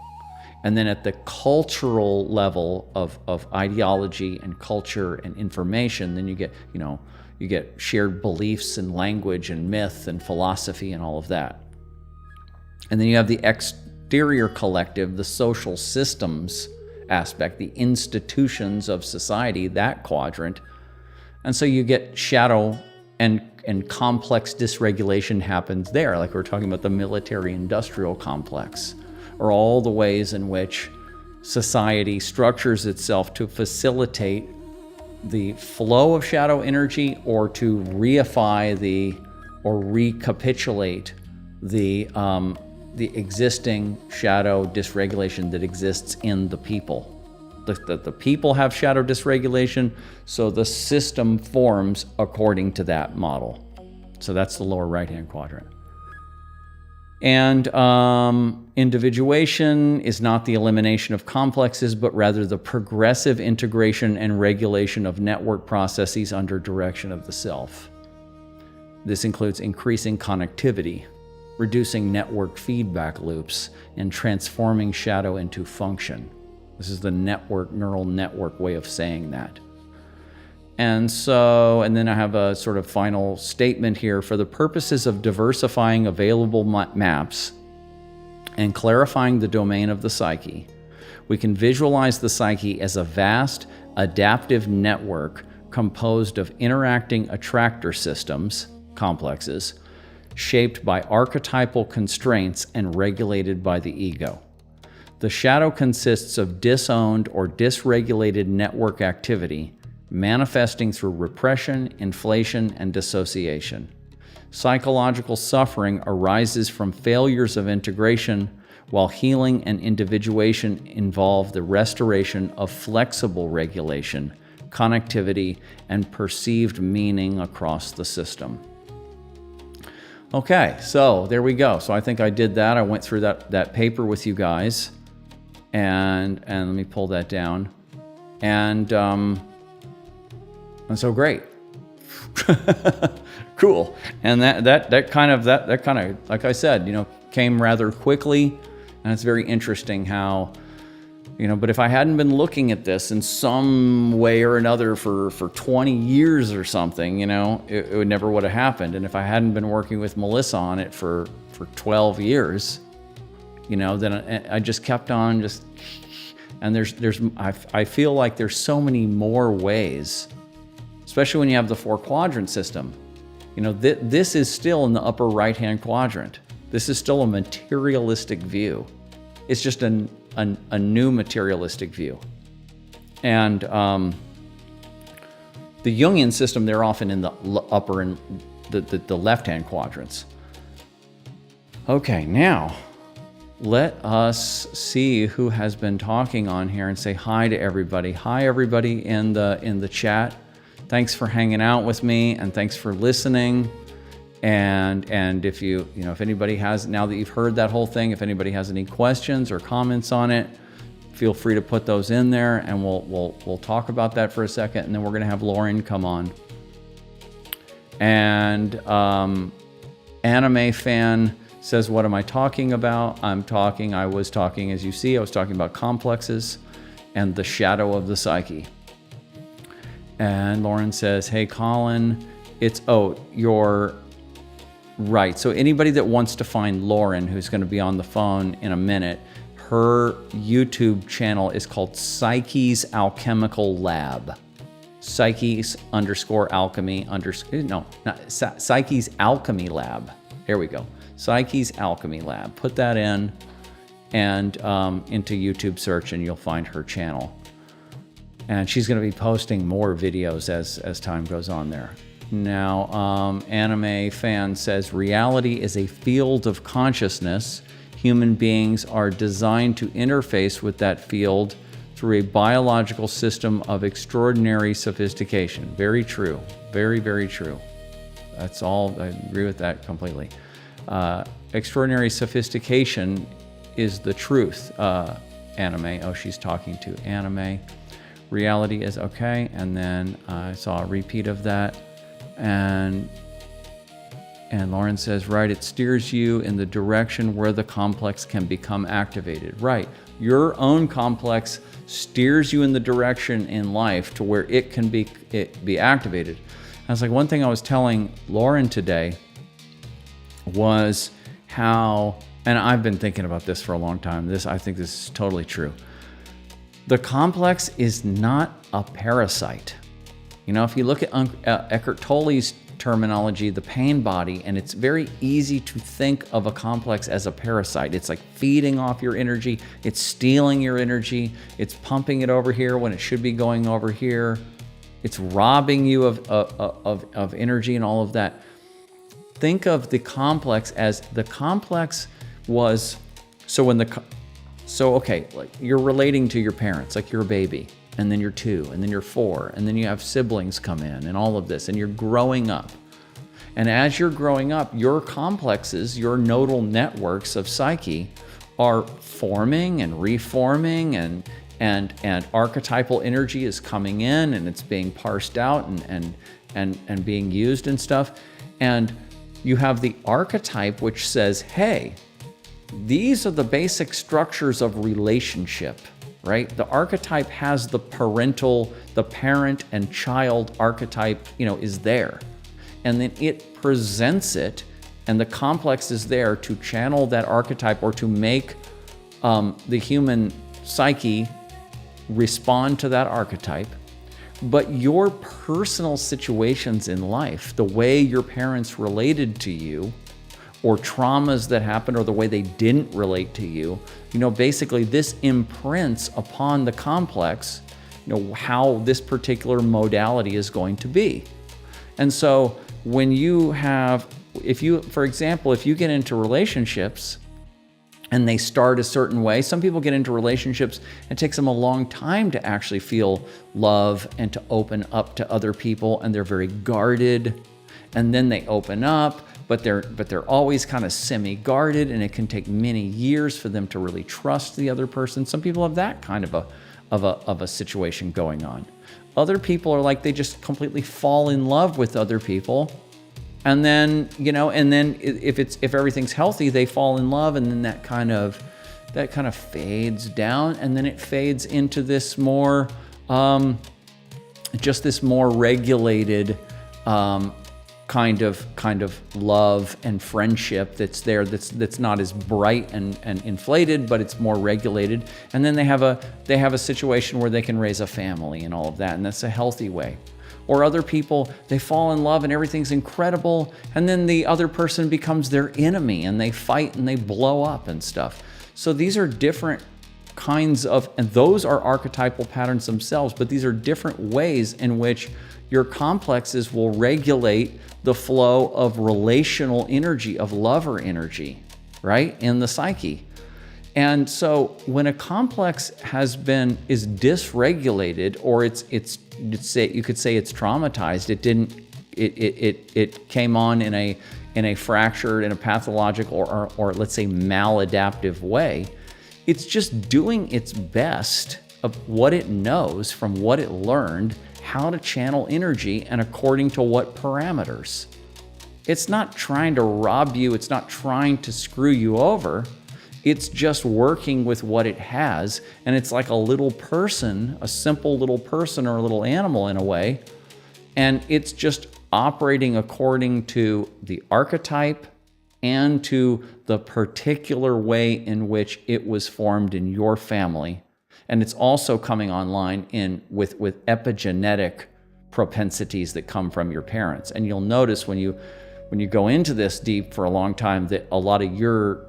and then at the cultural level of ideology and culture and information, then you get shared beliefs and language and myth and philosophy and all of that. And then you have the exterior collective, the social systems aspect, the institutions of society, that quadrant. And so you get shadow and complex dysregulation happens there, like we're talking about the military-industrial complex, or all the ways in which society structures itself to facilitate the flow of shadow energy or to reify or recapitulate the the existing shadow dysregulation that exists in the people. The people have shadow dysregulation, so the system forms according to that model. So that's the lower right-hand quadrant. And individuation is not the elimination of complexes, but rather the progressive integration and regulation of network processes under direction of the self. This includes increasing connectivity, reducing network feedback loops, and transforming shadow into function. This is the neural network way of saying that. And then I have a sort of final statement here. For the purposes of diversifying available maps and clarifying the domain of the psyche, we can visualize the psyche as a vast, adaptive network composed of interacting attractor systems, complexes, shaped by archetypal constraints and regulated by the ego. The shadow consists of disowned or dysregulated network activity, manifesting through repression, inflation, and dissociation. Psychological suffering arises from failures of integration, while healing and individuation involve the restoration of flexible regulation, connectivity, and perceived meaning across the system. Okay, so there we go. So I think I did that. I went through that paper with you guys. And let me pull that down. And so great. Cool. And that kind of, like I said, came rather quickly. And it's very interesting how, but if I hadn't been looking at this in some way or another for 20 years or something, it never would have happened. And if I hadn't been working with Melissa on it for 12 years, then I just kept on and I feel like there's so many more ways, especially when you have the 4 quadrant system. This is still in the upper right-hand quadrant. This is still a materialistic view. It's just a new materialistic view. And the Jungian system, they're often in the upper and the left-hand quadrants. Okay, now let us see who has been talking on here and say hi to everybody. Hi, everybody in the chat. Thanks for hanging out with me, and thanks for listening. And if if anybody has, now that you've heard that whole thing, if anybody has any questions or comments on it, feel free to put those in there, and we'll talk about that for a second, and then we're going to have Lauren come on. And Anime Fan says, what am I talking about? I was talking, as you see, I was talking about complexes and the shadow of the psyche. And Lauren says, hey, Colin, you're right. So anybody that wants to find Lauren, who's going to be on the phone in a minute, her YouTube channel is called Psyche's Alchemical Lab. Psyche's _alchemy Psyche's Alchemy Lab. There we go. Psyche's Alchemy Lab. Put that in and into YouTube search, and you'll find her channel. And she's going to be posting more videos as time goes on there. Now, Anime Fan says, reality is a field of consciousness. Human beings are designed to interface with that field through a biological system of extraordinary sophistication. Very true. Very, very true. That's all. I agree with that completely. Extraordinary sophistication is the truth. Anime. Oh, she's talking to Anime. Reality is okay. And then I saw a repeat of that. And Lauren says, right, it steers you in the direction where the complex can become activated. Right. Your own complex steers you in the direction in life to where it can be activated. I was like, one thing I was telling Lauren today was how, and I've been thinking about this for a long time. I think this is totally true. The complex is not a parasite. If you look at Eckhart Tolle's terminology, the pain body, and it's very easy to think of a complex as a parasite. It's like feeding off your energy. It's stealing your energy. It's pumping it over here when it should be going over here. It's robbing you of energy and all of that. Think of the complex as the complex was, okay, like you're relating to your parents, like you're a baby, and then you're 2, and then you're 4, and then you have siblings come in and all of this, and you're growing up. And as you're growing up, your complexes, your nodal networks of psyche are forming and reforming, and archetypal energy is coming in, and it's being parsed out and being used and stuff. And you have the archetype, which says, hey, these are the basic structures of relationship, right? The archetype has the parent and child archetype, is there. And then it presents it, and the complex is there to channel that archetype or to make the human psyche respond to that archetype. But your personal situations in life, the way your parents related to you, or traumas that happened, or the way they didn't relate to you, basically this imprints upon the complex, how this particular modality is going to be. And so when you have, for example, if you get into relationships and they start a certain way, some people get into relationships, it takes them a long time to actually feel love and to open up to other people, and they're very guarded, and then they open up, but they're always kind of semi-guarded, and it can take many years for them to really trust the other person. Some people have that kind of a situation going on. Other people are like, they just completely fall in love with other people. And then, if everything's healthy, they fall in love, and then that kind of fades down, and then it fades into this more, just this more regulated, kind of love and friendship that's there, that's not as bright and inflated, but it's more regulated. And then they have a situation where they can raise a family and all of that, and that's a healthy way. Or other people, they fall in love and everything's incredible, and then the other person becomes their enemy, and they fight and they blow up and stuff. So these are different kinds of, and those are archetypal patterns themselves, but these are different ways in which your complexes will regulate the flow of relational energy, of lover energy, right, in the psyche. And so when a complex is dysregulated, or you could say it's traumatized, it came on in a fractured, in a pathological, or let's say maladaptive way, it's just doing its best of what it knows from what it learned, how to channel energy, and according to what parameters. It's not trying to rob you, it's not trying to screw you over. It's just working with what it has, and it's like a little person, a simple little person or a little animal in a way, and it's just operating according to the archetype and to the particular way in which it was formed in your family. And it's also coming online with epigenetic propensities that come from your parents. And you'll notice when you go into this deep for a long time that a lot of your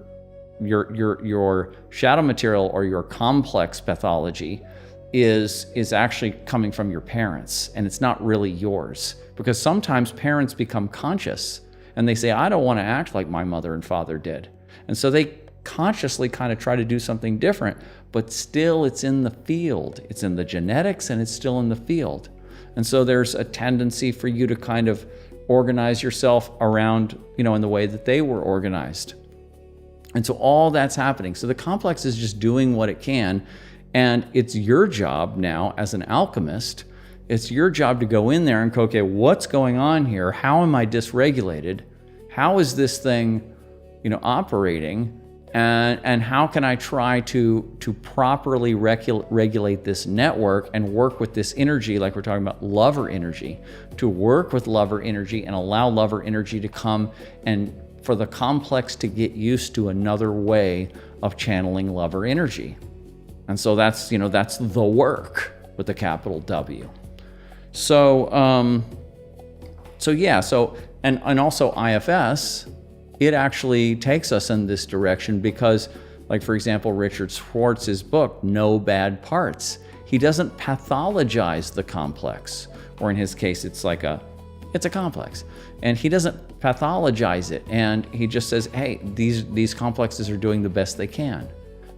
shadow material or your complex pathology is actually coming from your parents, and it's not really yours. Because sometimes parents become conscious and they say, I don't want to act like my mother and father did. And so they consciously kind of try to do something different, but still it's in the field. It's in the genetics, and it's still in the field. And so there's a tendency for you to kind of organize yourself around, in the way that they were organized. And so all that's happening. So the complex is just doing what it can. And it's your job now as an alchemist, it's your job to go in there and go, okay, what's going on here? How am I dysregulated? How is this thing, operating? And how can I try to properly regulate this network and work with this energy, like we're talking about lover energy, to work with lover energy and allow lover energy to come and for the complex to get used to another way of channeling lover energy. And so that's the work with the capital W. So and also IFS, it actually takes us in this direction because, like for example, Richard Schwartz's book, No Bad Parts, he doesn't pathologize the complex, or in his case, it's like It's a complex. And he doesn't pathologize it. And he just says, hey, these complexes are doing the best they can.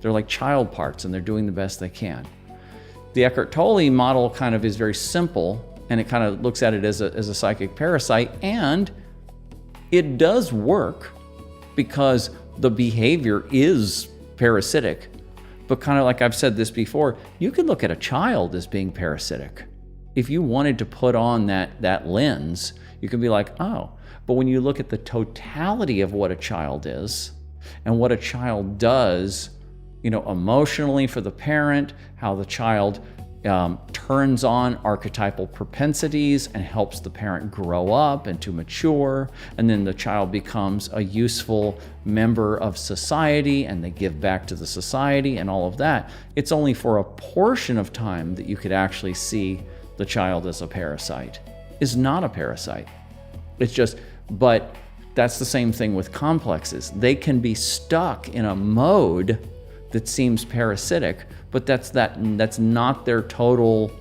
They're like child parts, and they're doing the best they can. The Eckhart Tolle model kind of is very simple, and it kind of looks at it as a psychic parasite, and it does work because the behavior is parasitic. But kind of like I've said this before, you could look at a child as being parasitic. If you wanted to put on that lens, you could be like, oh. But when you look at the totality of what a child is and what a child does, emotionally for the parent, how the child turns on archetypal propensities and helps the parent grow up and to mature, and then the child becomes a useful member of society and they give back to the society and all of that. It's only for a portion of time that you could actually see the child as a parasite. Is not a parasite. It's just, but that's the same thing with complexes. They can be stuck in a mode that seems parasitic, but that's not their total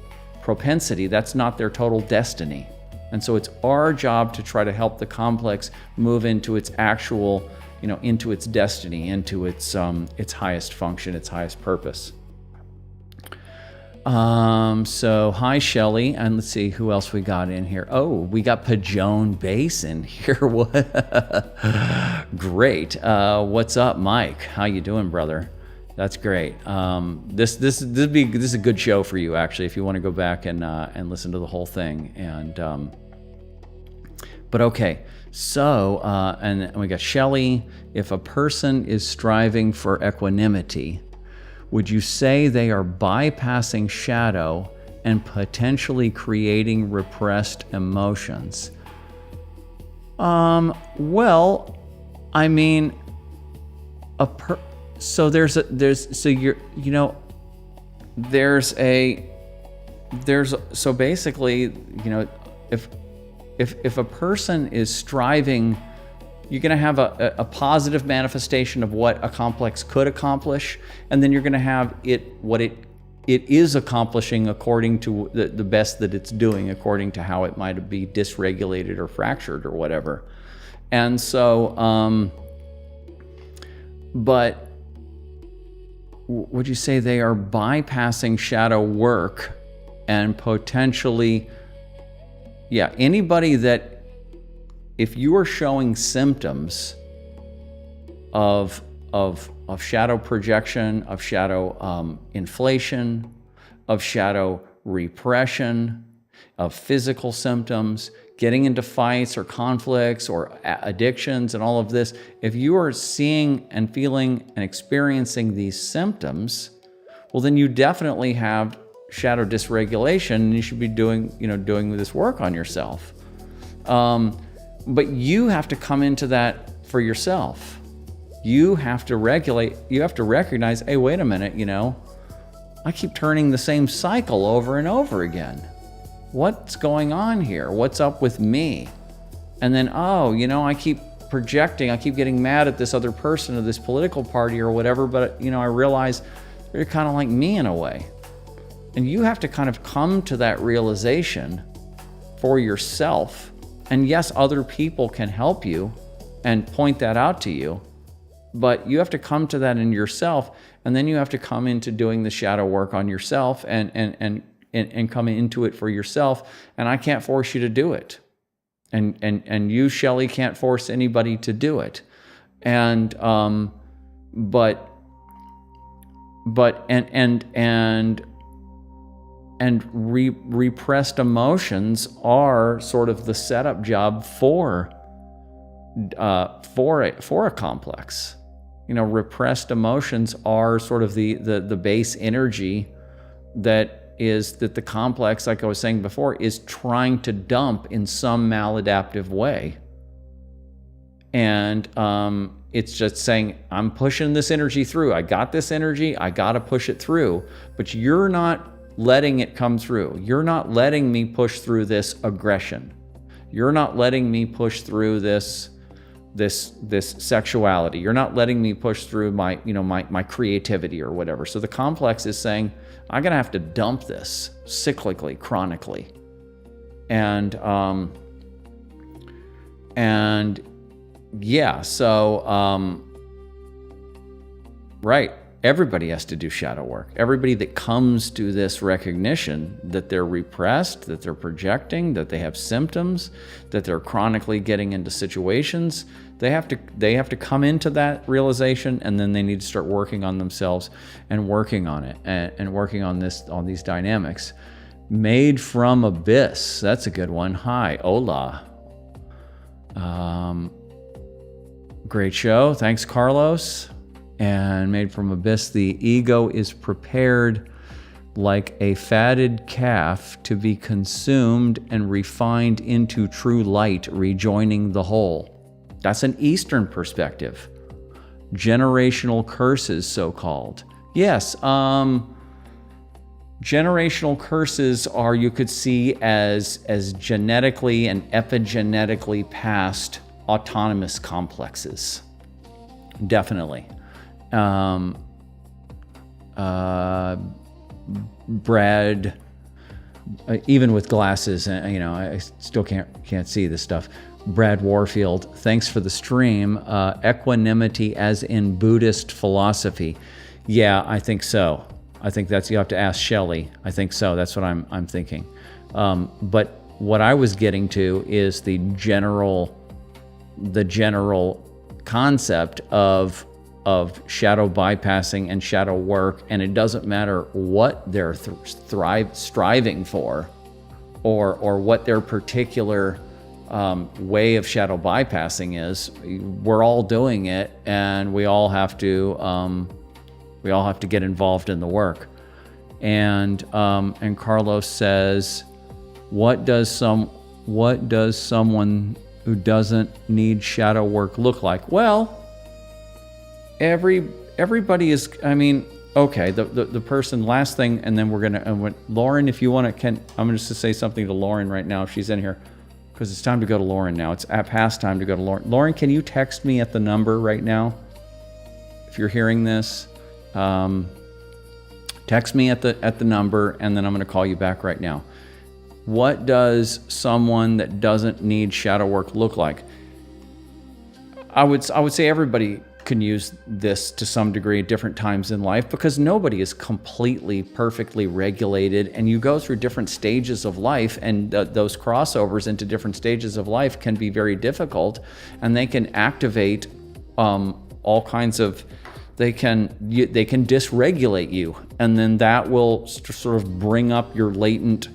propensity. That's not their total destiny. And so it's our job to try to help the complex move into its actual, into its destiny, into its highest function, its highest purpose. So hi Shelly, and let's see who else we got in here. Oh, we got Pajone Bass in here. What? Great. What's up, Mike? How you doing, brother? That's great. This is a good show for you, actually, if you want to go back and listen to the whole thing. And but okay, so and we got Shelley. If a person is striving for equanimity, would you say they are bypassing shadow and potentially creating repressed emotions? Well, I mean, so basically, if a person is striving, you're going to have a positive manifestation of what a complex could accomplish, and then you're going to have what it is accomplishing according to the best that it's doing, according to how it might be dysregulated or fractured or whatever. And so, but would you say they are bypassing shadow work and potentially, anybody that, if you are showing symptoms of shadow projection, of shadow inflation, of shadow repression, of physical symptoms, getting into fights or conflicts or addictions and all of this, if you are seeing and feeling and experiencing these symptoms, well, then you definitely have shadow dysregulation, and you should be doing this work on yourself. But you have to come into that for yourself. You have to regulate, you have to recognize, hey, wait a minute, I keep turning the same cycle over and over again. What's going on here? What's up with me? And then, I keep projecting, I keep getting mad at this other person or this political party or whatever, but, I realize they're kind of like me in a way. And you have to kind of come to that realization for yourself. And yes, other people can help you and point that out to you, but you have to come to that in yourself, and then you have to come into doing the shadow work on yourself and come into it for yourself. And I can't force you to do it. And you, Shelley, can't force anybody to do it. And repressed emotions are sort of the setup job for a complex. Repressed emotions are sort of the base energy that the complex, like I was saying before, is trying to dump in some maladaptive way. And it's just saying, I'm pushing this energy through. I got this energy, I got to push it through. But you're not letting it come through. You're not letting me push through this aggression. You're not letting me push through this sexuality. You're not letting me push through my creativity or whatever. So the complex is saying, I'm gonna have to dump this cyclically, chronically. And And yeah, so, right. Everybody has to do shadow work. Everybody that comes to this recognition that they're repressed, that they're projecting, that they have symptoms, that they're chronically getting into situations, they have to come into that realization, and then they need to start working on themselves and working on it and working on these dynamics. Made from Abyss. That's a good one. Hi, hola. Great show. Thanks, Carlos. And Made from Abyss, the ego is prepared like a fatted calf to be consumed and refined into true light, rejoining the whole. That's an Eastern perspective. Generational curses, so-called. Yes, generational curses are, you could see as genetically and epigenetically passed autonomous complexes. Definitely. Brad, even with glasses, I still can't see this stuff. Brad Warfield, thanks for the stream. Equanimity as in Buddhist philosophy. Yeah, I think so. I think you have to ask Shelley. I think so. That's what I'm thinking. But what I was getting to is the general concept of shadow bypassing and shadow work, and it doesn't matter what they're striving for, or what their particular way of shadow bypassing is. We're all doing it, and we all have to get involved in the work. And Carlos says, what does someone who doesn't need shadow work look like? Well, everybody is, okay, the person, last thing, and then we're gonna, Lauren, if you want to, I'm just to say something to Lauren right now if she's in here, because it's time to go to Lauren now. It's past time to go to Lauren. Lauren, can you text me at the number right now? If you're hearing this, text me at the number, and then I'm gonna call you back right now. What does someone that doesn't need shadow work look like? I would say everybody can use this to some degree at different times in life, because nobody is completely perfectly regulated, and you go through different stages of life, and those crossovers into different stages of life can be very difficult, and they can activate all kinds of, they can dysregulate you, and then that will sort of bring up your latent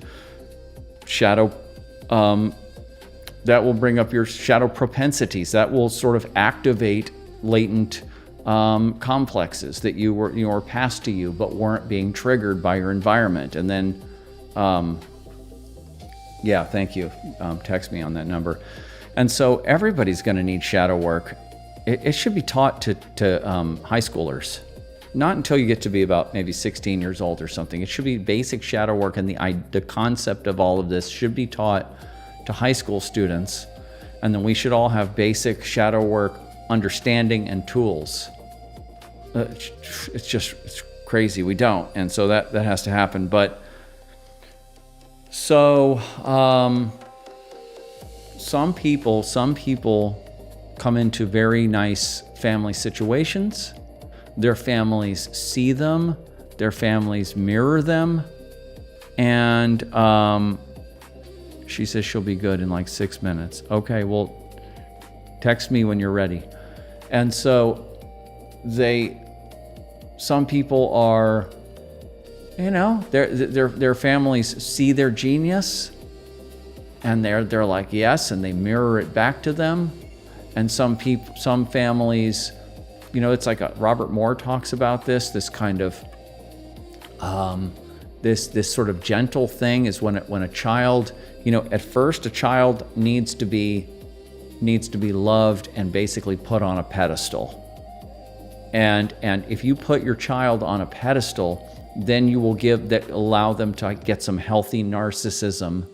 shadow, that will bring up your shadow propensities, that will sort of activate latent complexes that you were passed to you but weren't being triggered by your environment. And then yeah, thank you. Text me on that number. And so everybody's going to need shadow work. It should be taught to high schoolers, not until you get to be about maybe 16 years old or something. It should be basic shadow work, and the concept of all of this should be taught to high school students. And then we should all have basic shadow work understanding and tools. It's crazy we don't, and so that has to happen. But so some people come into very nice family situations. Their families see them, their families mirror them, and she says she'll be good in like 6 minutes. Okay, well, text me when you're ready. And so some people are, their families see their genius, and they're like, yes, and they mirror it back to them. And some families, it's like Robert Moore talks about this kind of, this sort of gentle thing is when a child, at first a child needs to be loved and basically put on a pedestal. And if you put your child on a pedestal, then you will allow them to get some healthy narcissism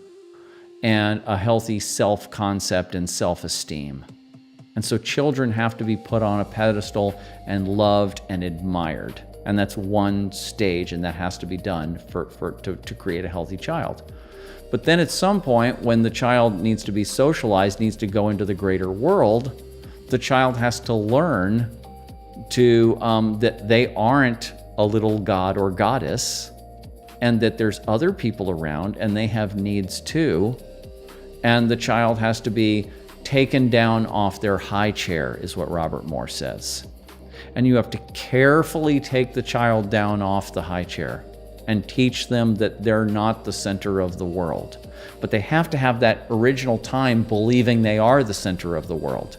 and a healthy self-concept and self-esteem. And so children have to be put on a pedestal and loved and admired. And that's one stage, and that has to be done to create a healthy child. But then at some point, when the child needs to be socialized, needs to go into the greater world, the child has to learn that they aren't a little god or goddess, and that there's other people around and they have needs too. And the child has to be taken down off their high chair, is what Robert Moore says. And you have to carefully take the child down off the high chair and teach them that they're not the center of the world. But they have to have that original time believing they are the center of the world.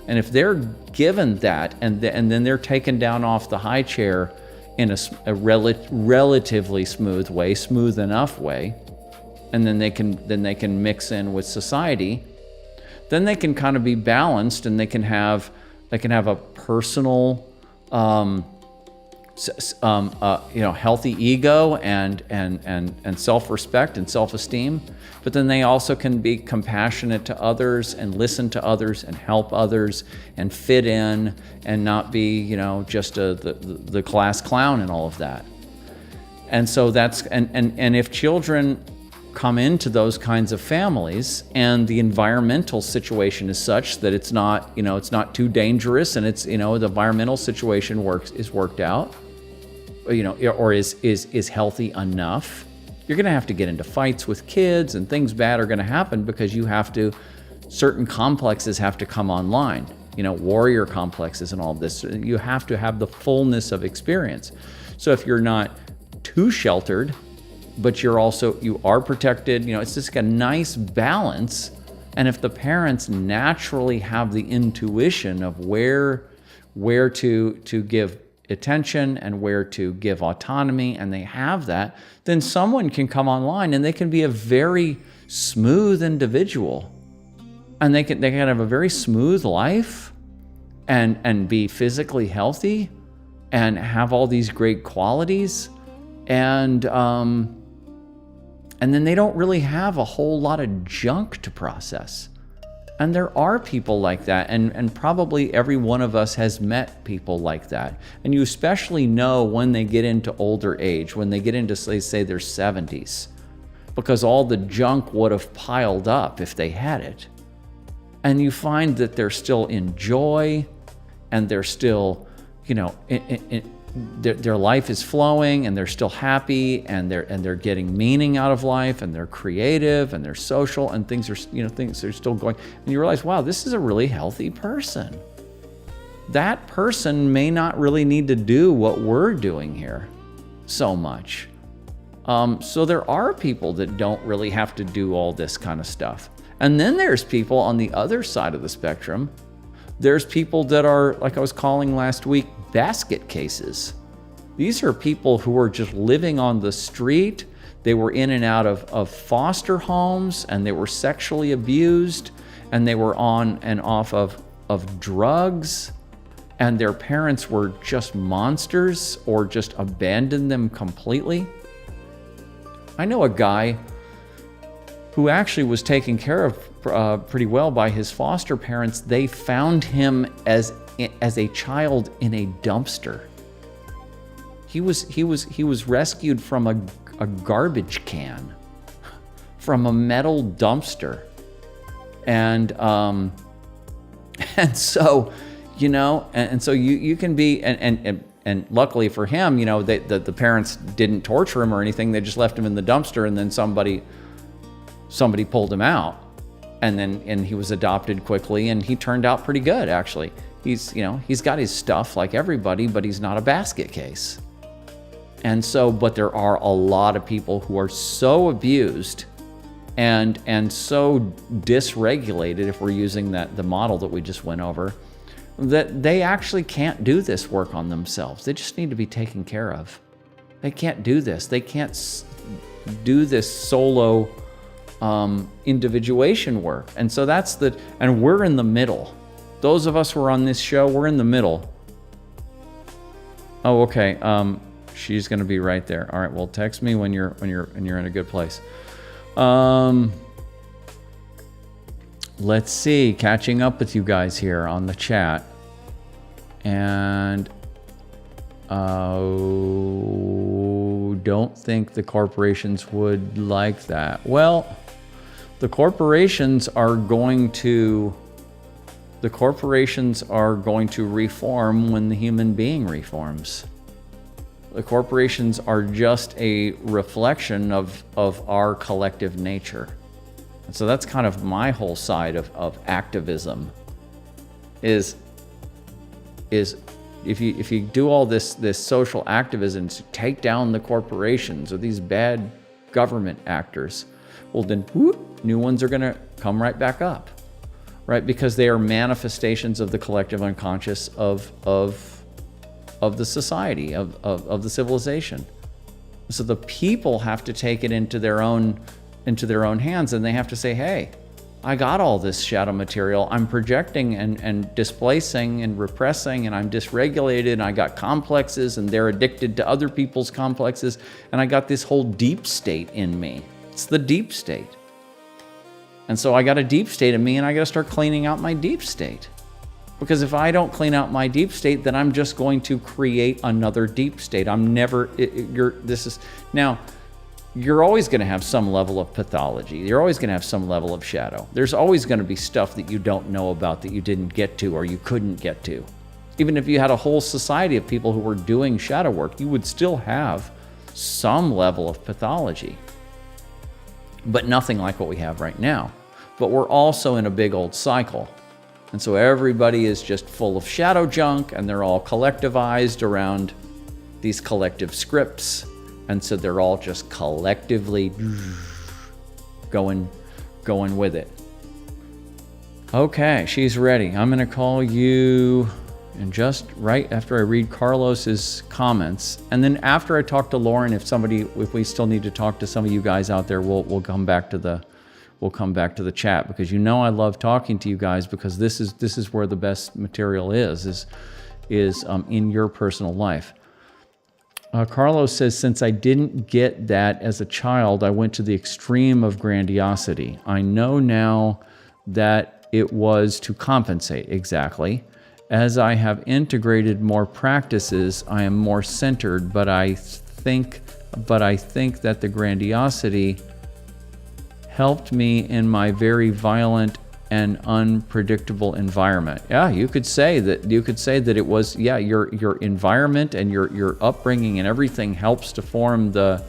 And if they're given that, and then they're taken down off the high chair in a relatively smooth enough way, and then they can mix in with society, then they can kind of be balanced, and they can have a personal, healthy ego and self-respect and self-esteem. But then they also can be compassionate to others and listen to others and help others and fit in and not be, just the class clown and all of that. And so that's and if children come into those kinds of families and the environmental situation is such that it's not too dangerous, and it's, the environmental situation is worked out, or is healthy enough, you're going to have to get into fights with kids, and things bad are going to happen because certain complexes have to come online, warrior complexes and all this. You have to have the fullness of experience. So if you're not too sheltered, but you are protected, it's just a nice balance. And if the parents naturally have the intuition of where to give attention and where to give autonomy, and they have that, then someone can come online and they can be a very smooth individual, and they can have a very smooth life and be physically healthy and have all these great qualities, and then they don't really have a whole lot of junk to process. And there are people like that, and probably every one of us has met people like that. And you especially know when they get into older age, when they get into, say their 70s, because all the junk would have piled up if they had it. And you find that they're still in joy, and they're still, their life is flowing, and they're still happy, and they're getting meaning out of life, and they're creative, and they're social, and things are still going. And you realize, wow, this is a really healthy person. That person may not really need to do what we're doing here so much. So there are people that don't really have to do all this kind of stuff. And then there's people on the other side of the spectrum. There's people that are, like I was calling last week, basket cases. These are people who are just living on the street. They were in and out of foster homes, and they were sexually abused, and they were on and off of drugs, and their parents were just monsters or just abandoned them completely. I know a guy who actually was taken care of pretty well by his foster parents. They found him as a child in a dumpster. He was rescued from a garbage can, from a metal dumpster, and so you can be, and luckily for him, the parents didn't torture him or anything. They just left him in the dumpster, and then somebody pulled him out, and he was adopted quickly, and he turned out pretty good, actually. He's got his stuff like everybody, but he's not a basket case. And so, but there are a lot of people who are so abused and so dysregulated, if we're using the model that we just went over, that they actually can't do this work on themselves. They just need to be taken care of. They can't do this. They can't do this solo individuation work. And so and we're in the middle. Those of us who are on this show, we're in the middle. Oh, okay. She's going to be right there. All right. Well, text me when you're in a good place. Let's see. Catching up with you guys here on the chat, and Don't think the corporations would like that. Well, the corporations are going to reform when the human being reforms. The corporations are just a reflection of our collective nature. And so that's kind of my whole side of activism is if you do all this social activism to take down the corporations or these bad government actors, well then whoop, new ones are going to come right back up, right? Because they are manifestations of the collective unconscious of the society, of the civilization. So the people have to take it into their own hands, and they have to say, hey, I got all this shadow material. I'm projecting and displacing and repressing, and I'm dysregulated, and I got complexes, and they're addicted to other people's complexes, and I got this whole deep state in me. It's the deep state. And so I got a deep state in me, and I got to start cleaning out my deep state. Because if I don't clean out my deep state, then I'm just going to create another deep state. You're always going to have some level of pathology. You're always going to have some level of shadow. There's always going to be stuff that you don't know about that you didn't get to or you couldn't get to. Even if you had a whole society of people who were doing shadow work, you would still have some level of pathology. But nothing like what we have right now. But we're also in a big old cycle. And so everybody is just full of shadow junk, and they're all collectivized around these collective scripts. And so they're all just collectively going with it. Okay, she's ready. I'm going to call you, and just right after I read Carlos's comments, and then after I talk to Lauren, if we still need to talk to some of you guys out there, we'll come back to the chat, because you know I love talking to you guys, because this is where the best material is in your personal life. Carlos says, since I didn't get that as a child, I went to the extreme of grandiosity. I know now that it was to compensate. Exactly. As I have integrated more practices, I am more centered, but I think that the grandiosity helped me in my very violent and unpredictable environment. Yeah, you could say that it was, yeah, your environment and your upbringing and everything helps to form the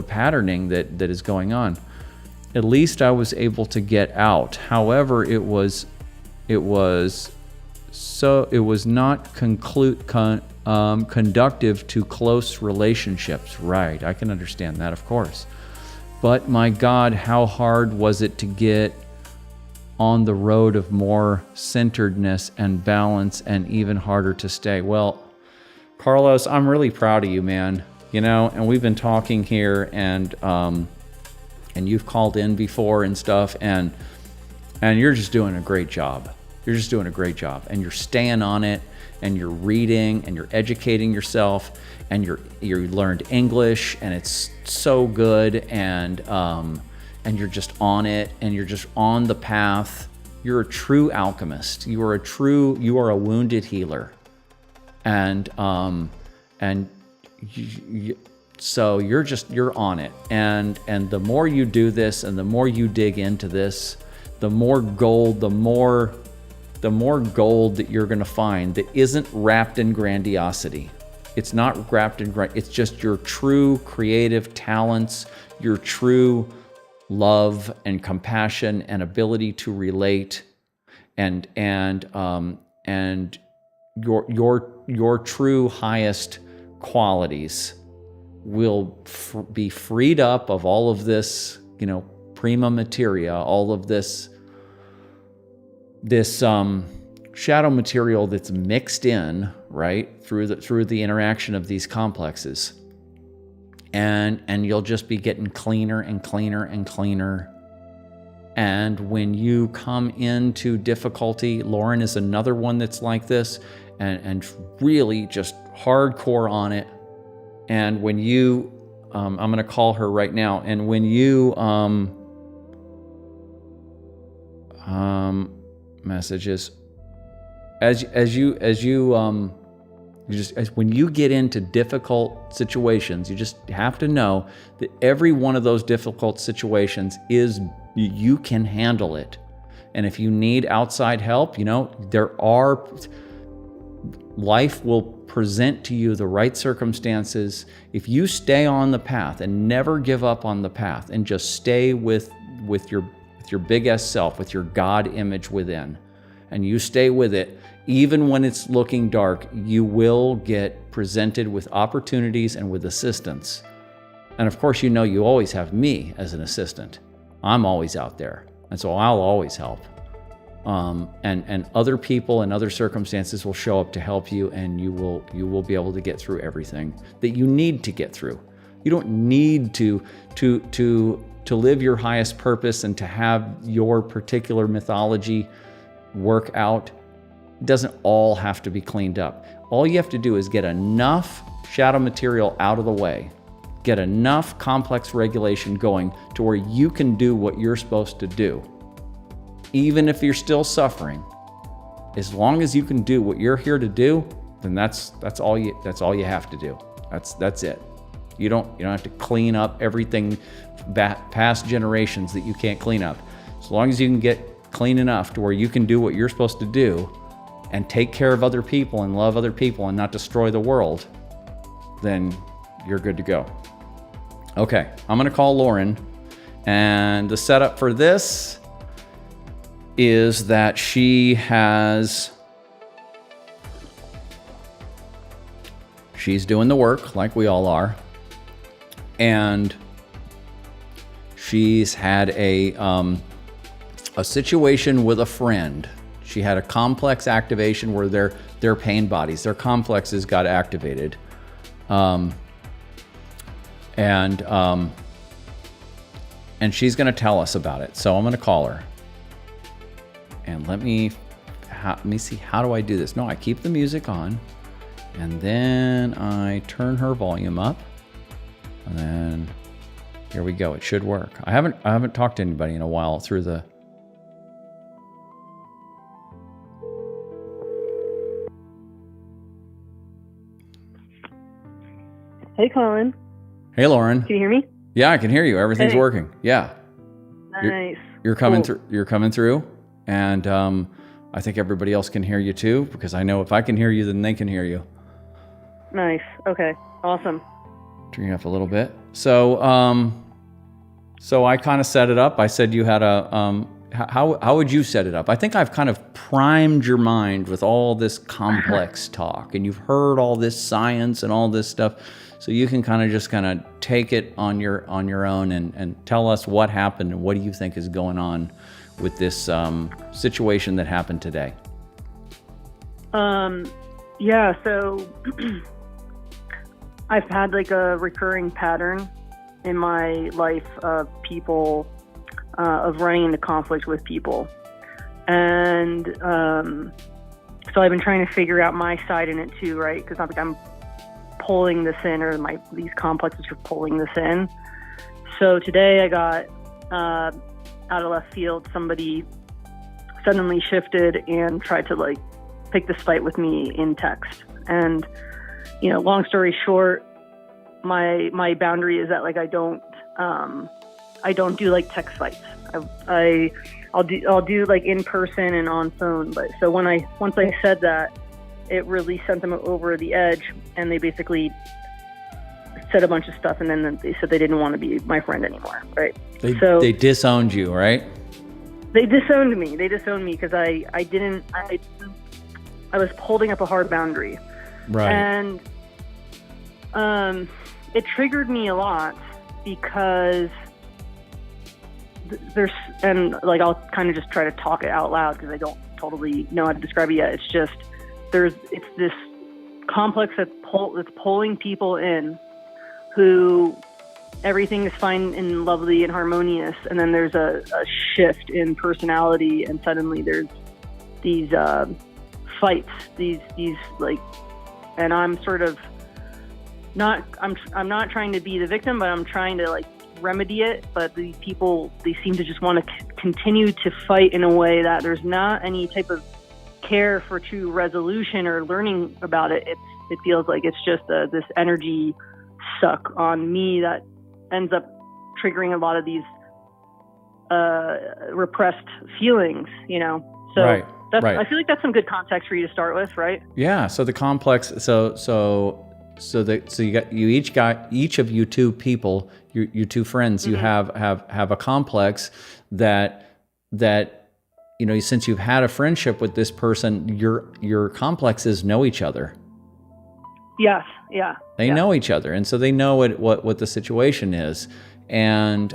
patterning that is going on. At least I was able to get out. However, it was not conductive to close relationships. Right, I can understand that, of course. But my God, how hard was it to get on the road of more centeredness and balance, and even harder to stay? Well, Carlos, I'm really proud of you, man. You know, and we've been talking here, and you've called in before and stuff, and you're just doing a great job. You're just doing a great job, and you're staying on it, and you're reading, and you're educating yourself, and you learned English, and it's so good, and you're just on it, and you're just on the path. You're a true alchemist. You are a wounded healer, so you're on it, and the more you do this, and the more you dig into this, the more gold that you're going to find that isn't wrapped in grandiosity. It's not wrapped in it's just your true creative talents, your true love and compassion and ability to relate, and your true highest qualities will be freed up of all of this, prima materia, all of this shadow material that's mixed in, right, through the interaction of these complexes. And you'll just be getting cleaner and cleaner and cleaner. And when you come into difficulty, Lauren is another one that's like this, and really just hardcore on it. And when you, I'm going to call her right now, and when you, messages, as you When you get into difficult situations, you just have to know that every one of those difficult situations you can handle it. And if you need outside help, life will present to you the right circumstances. If you stay on the path and never give up on the path and just stay with your big S self, with your God image within, and you stay with it, even when it's looking dark, you will get presented with opportunities and with assistance. And of course, you always have me as an assistant. I'm always out there, and so I'll always help. And other people and other circumstances will show up to help you, and you will be able to get through everything that you need to get through. You don't need to live your highest purpose and to have your particular mythology work out. It doesn't all have to be cleaned up. All you have to do is get enough shadow material out of the way, get enough complex regulation going to where you can do what you're supposed to do. Even if you're still suffering, as long as you can do what you're here to do, then that's all you have to do. That's it. You don't have to clean up everything past generations that you can't clean up. As long as you can get clean enough to where you can do what you're supposed to do and take care of other people and love other people and not destroy the world, then you're good to go. Okay, I'm gonna call Lauren, and the setup for this is that she's doing the work like we all are, and she's had a situation with a friend. She had a complex activation where their pain bodies, their complexes got activated. And she's gonna tell us about it. So I'm gonna call her. And let me see, how do I do this? No, I keep the music on, and then I turn her volume up, and then here we go. It should work. I haven't talked to anybody in a while through the. Hey, Colin. Hey, Lauren. Can you hear me? Yeah, I can hear you. Everything's working. Yeah. Nice. You're coming Cool. through. You're coming through, and I think everybody else can hear you too, because I know if I can hear you, then they can hear you. Nice. Okay. Awesome. Turn it up a little bit. So I kind of set it up. I said you had a. How would you set it up? I think I've kind of primed your mind with all this complex talk, and you've heard all this science and all this stuff. So you can kind of take it on your own and tell us what happened and what do you think is going on with this situation that happened today. Yeah, so I've had like a recurring pattern in my life of people, of running into conflict with people. And so I've been trying to figure out my side in it too, right? Because I'm pulling this in, or these complexes are pulling this in. So today I got out of left field, somebody suddenly shifted and tried to pick this fight with me in text. And long story short, my boundary is that I don't do text fights. I'll do in person and on phone. But so once I said that, it really sent them over the edge, and they basically said a bunch of stuff, and then they said they didn't want to be my friend anymore, right? They disowned you, right? They disowned me. They disowned me because I was holding up a hard boundary. Right. And it triggered me a lot because I'll kind of just try to talk it out loud because I don't totally know how to describe it yet. It's just, it's this complex that's pulling people in who everything is fine and lovely and harmonious, and then there's a shift in personality, and suddenly there's these fights, these and I'm sort of I'm not trying to be the victim, but I'm trying to remedy it. But these people, they seem to just want to continue to fight in a way that there's not any type of care for true resolution or learning about it. It feels like it's just this energy suck on me that ends up triggering a lot of these repressed feelings, So Right. I feel like that's some good context for you to start with, right? Yeah. So the complex. So each of you two people, you two friends, you have a complex that since you've had a friendship with this person, your complexes know each other. Yes. Yeah. They know each other, and so they know what the situation is, and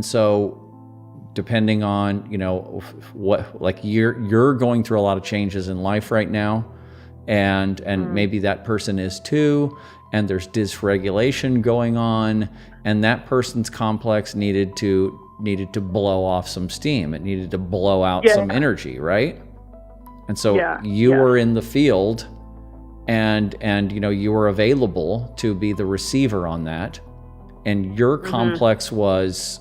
so depending on what, like, you're going through a lot of changes in life right now, and maybe that person is too, and there's dysregulation going on, and that person's complex needed to blow off some steam. It needed to blow out some energy, right? And so you were in the field, and you were available to be the receiver on that, and your complex was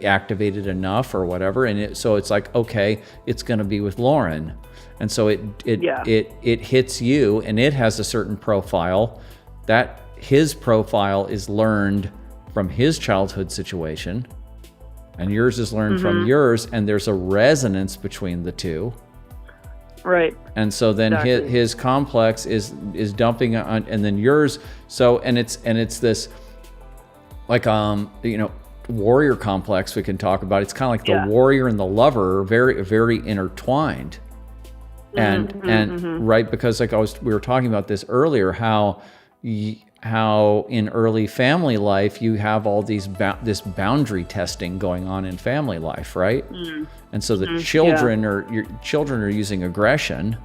activated enough or whatever, and so it's like, okay, it's going to be with Lauren, and so it hits you, and it has a certain profile that his profile is learned from his childhood situation, and yours is learned from yours, and there's a resonance between the two. Right. And so then his complex is dumping on, and then yours. So and it's this, like, warrior complex we can talk about. It's kind of like the warrior and the lover are very, very intertwined. And right, because like we were talking about this earlier, how in early family life you have all this boundary testing going on in family life, right? And so the children are using aggression,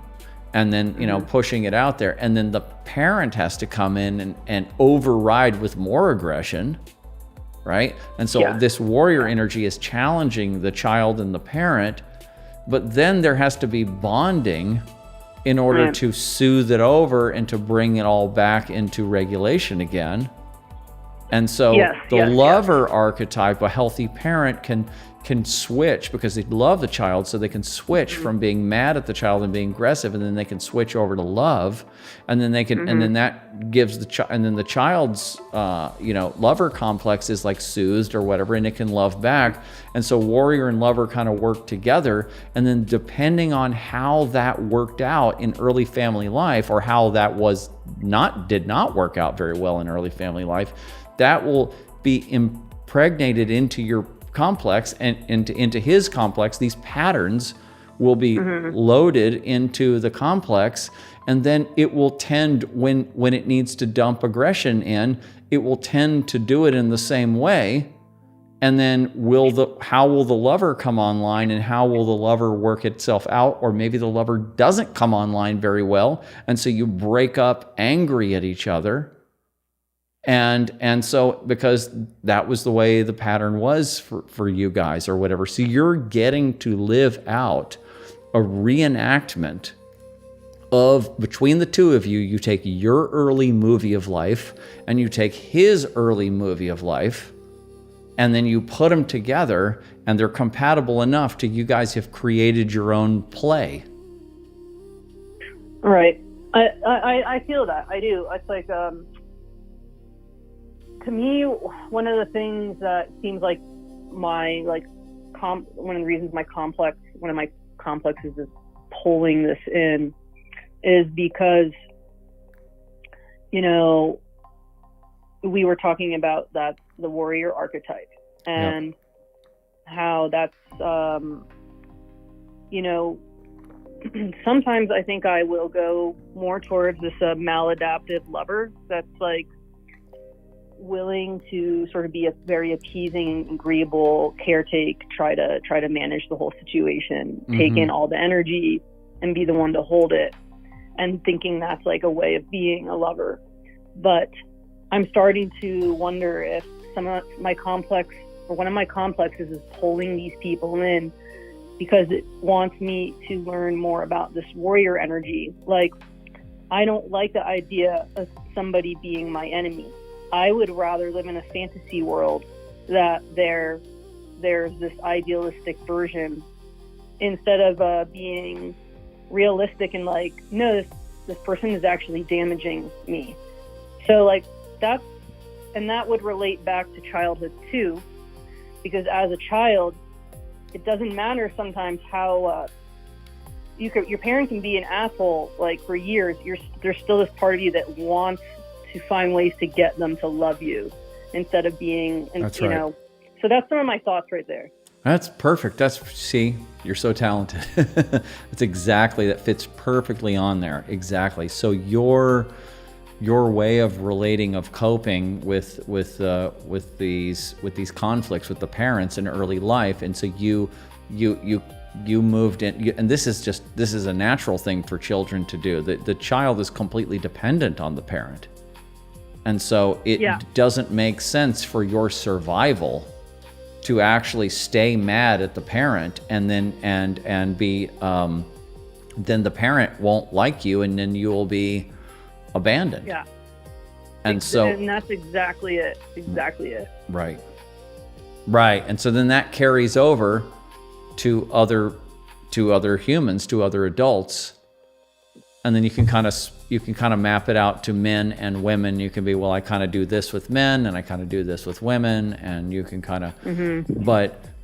and then pushing it out there, and then the parent has to come in and override with more aggression, right? And so this warrior energy is challenging the child and the parent, but then there has to be bonding in order to soothe it over and to bring it all back into regulation again. And so the lover archetype, a healthy parent can switch, because they love the child, so they can switch from being mad at the child and being aggressive, and then they can switch over to love, and then they can, and then that gives the child, and then the child's lover complex is like soothed or whatever, and it can love back. And so warrior and lover kind of work together, and then depending on how that worked out in early family life, or how that did not work out very well in early family life, that will be impregnated into your complex, and into his complex. These patterns will be loaded into the complex, and then it will tend, when it needs to dump aggression in, it will tend to do it in the same way. And then how will the lover come online, and how will the lover work itself out? Or maybe the lover doesn't come online very well, and so you break up angry at each other. And so, because that was the way the pattern was for you guys or whatever. So you're getting to live out a reenactment of, between the two of you, you take your early movie of life and you take his early movie of life, and then you put them together, and they're compatible enough to, you guys have created your own play. Right. I feel that. I do. It's like, to me, one of the things that seems like one of the reasons one of my complexes is pulling this in is because, we were talking about the warrior archetype, and how that's, sometimes I think I will go more towards this maladaptive lover that's like willing to sort of be a very appeasing, agreeable, try to manage the whole situation, take in all the energy and be the one to hold it, and thinking that's like a way of being a lover. But I'm starting to wonder if some of my complex, or one of my complexes, is pulling these people in because it wants me to learn more about this warrior energy. Like, I don't like the idea of somebody being my enemy. I would rather live in a fantasy world that there's this idealistic version, instead of being realistic and like, no, this person is actually damaging me. So like that would relate back to childhood too, because as a child, it doesn't matter sometimes how your parent can be an asshole like for years. There's still this part of you that wants to find ways to get them to love you instead of being, That's you right. know. So that's some of my thoughts right there. That's perfect. See, you're so talented. That's exactly, that fits perfectly on there. Exactly. So your way of relating, of coping with these conflicts with the parents in early life, and so you moved in, and this is a natural thing for children to do. The child is completely dependent on the parent, and so it doesn't make sense for your survival to actually stay mad at the parent, and then then the parent won't like you, and then you will be abandoned. Yeah. And that's exactly it. Right. And so then that carries over to other humans, to other adults. And then you can kind of map it out to men and women. You can be, well, I kind of do this with men and I kind of do this with women, and you can kind of,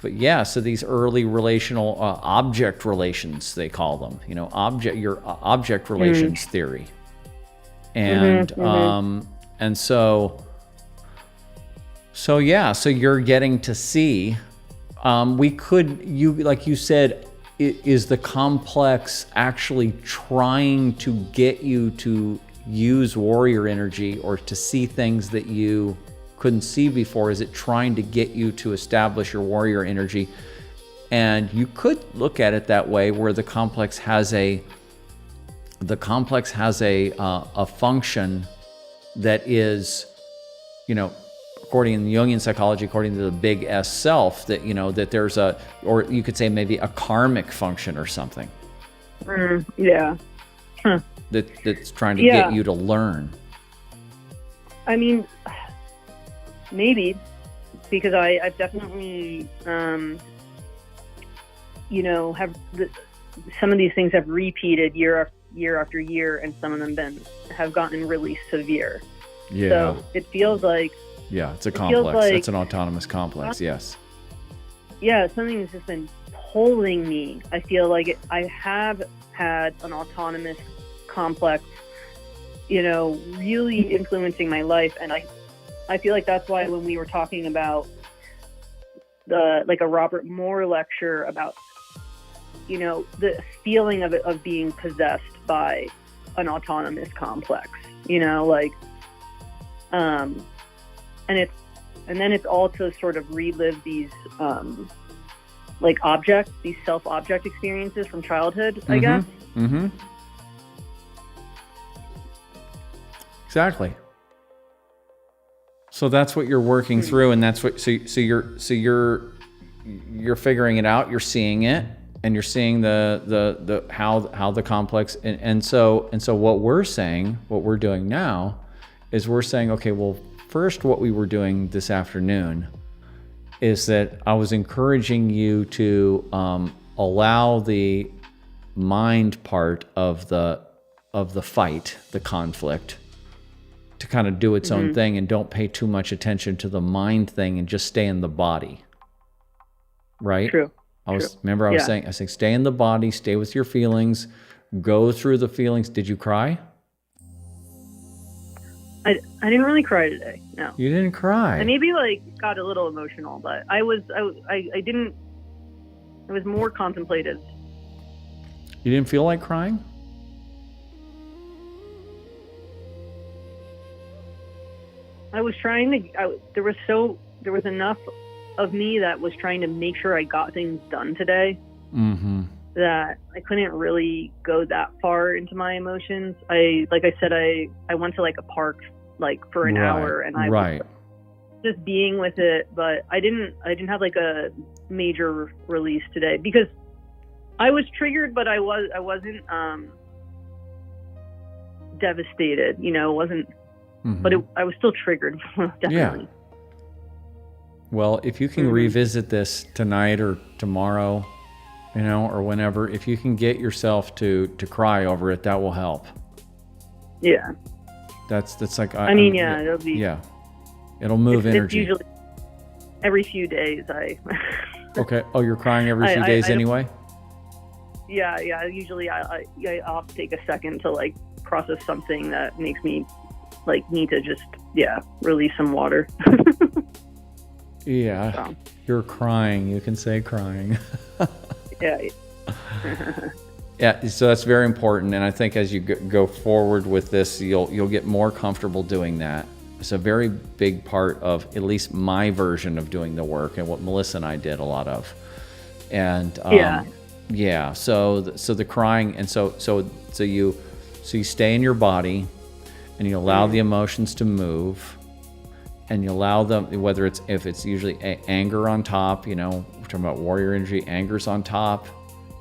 but yeah, so these early relational object relations, they call them, your object relations theory. And and so you're getting to see, like you said, is the complex actually trying to get you to use warrior energy or to see things that you couldn't see before? Is it trying to get you to establish your warrior energy? And you could look at it that way, where the complex has a function that is, according to Jungian psychology, according to the big S self, that that there's or you could say maybe a karmic function or something. Yeah. That's trying to get you to learn. I mean, maybe, because I've definitely have some of these things have repeated year after year, and some of them have gotten really severe. Yeah. So it feels like. Yeah, it's a complex. It's an autonomous complex. Yes. Yeah, something's just been pulling me. I feel like I have had an autonomous complex, really influencing my life, and I feel like that's why when we were talking about a Robert Moore lecture about, the feeling of being possessed by an autonomous complex, and then it's all to sort of relive these these self-object experiences from childhood, I guess. Mm-hmm. Exactly. So that's what you're working through, and that's what. So you're figuring it out. You're seeing it, and you're seeing the how the complex, and so what we're doing now is we're saying, okay, well, first, what we were doing this afternoon is that I was encouraging you to allow the mind part of the fight, the conflict, to kind of do its own thing, and don't pay too much attention to the mind thing, and just stay in the body. Right? True. I was saying, stay in the body, stay with your feelings, go through the feelings. Did you cry? I didn't really cry today. No. You didn't cry. I maybe got a little emotional, but I didn't. It was more contemplative. You didn't feel like crying? I was trying to. There was enough of me that was trying to make sure I got things done today. Mm-hmm. That I couldn't really go that far into my emotions. I went to a park for an hour, and I was just being with it, but I didn't have a major release today because I was triggered, but I wasn't devastated, wasn't, but I was still triggered. Definitely. Yeah. Well, if you can revisit this tonight or tomorrow, or whenever, if you can get yourself to cry over it, that will help. Yeah. That's like, I mean, yeah, it'll be, yeah, it'll move it's energy. usually every few days Okay. Oh, you're crying every few days anyway? Yeah. Usually I'll have to take a second to like process something that makes me like need to just, release some water. Yeah. So. You're crying. You can say crying. Yeah. Yeah, so that's very important, and I think as you go forward with this, you'll get more comfortable doing that. It's a very big part of at least my version of doing the work, and what Melissa and I did a lot of. And so the crying, and so you stay in your body, and you allow the emotions to move, and you allow them, whether if it's usually anger on top, we're talking about warrior energy, anger's on top.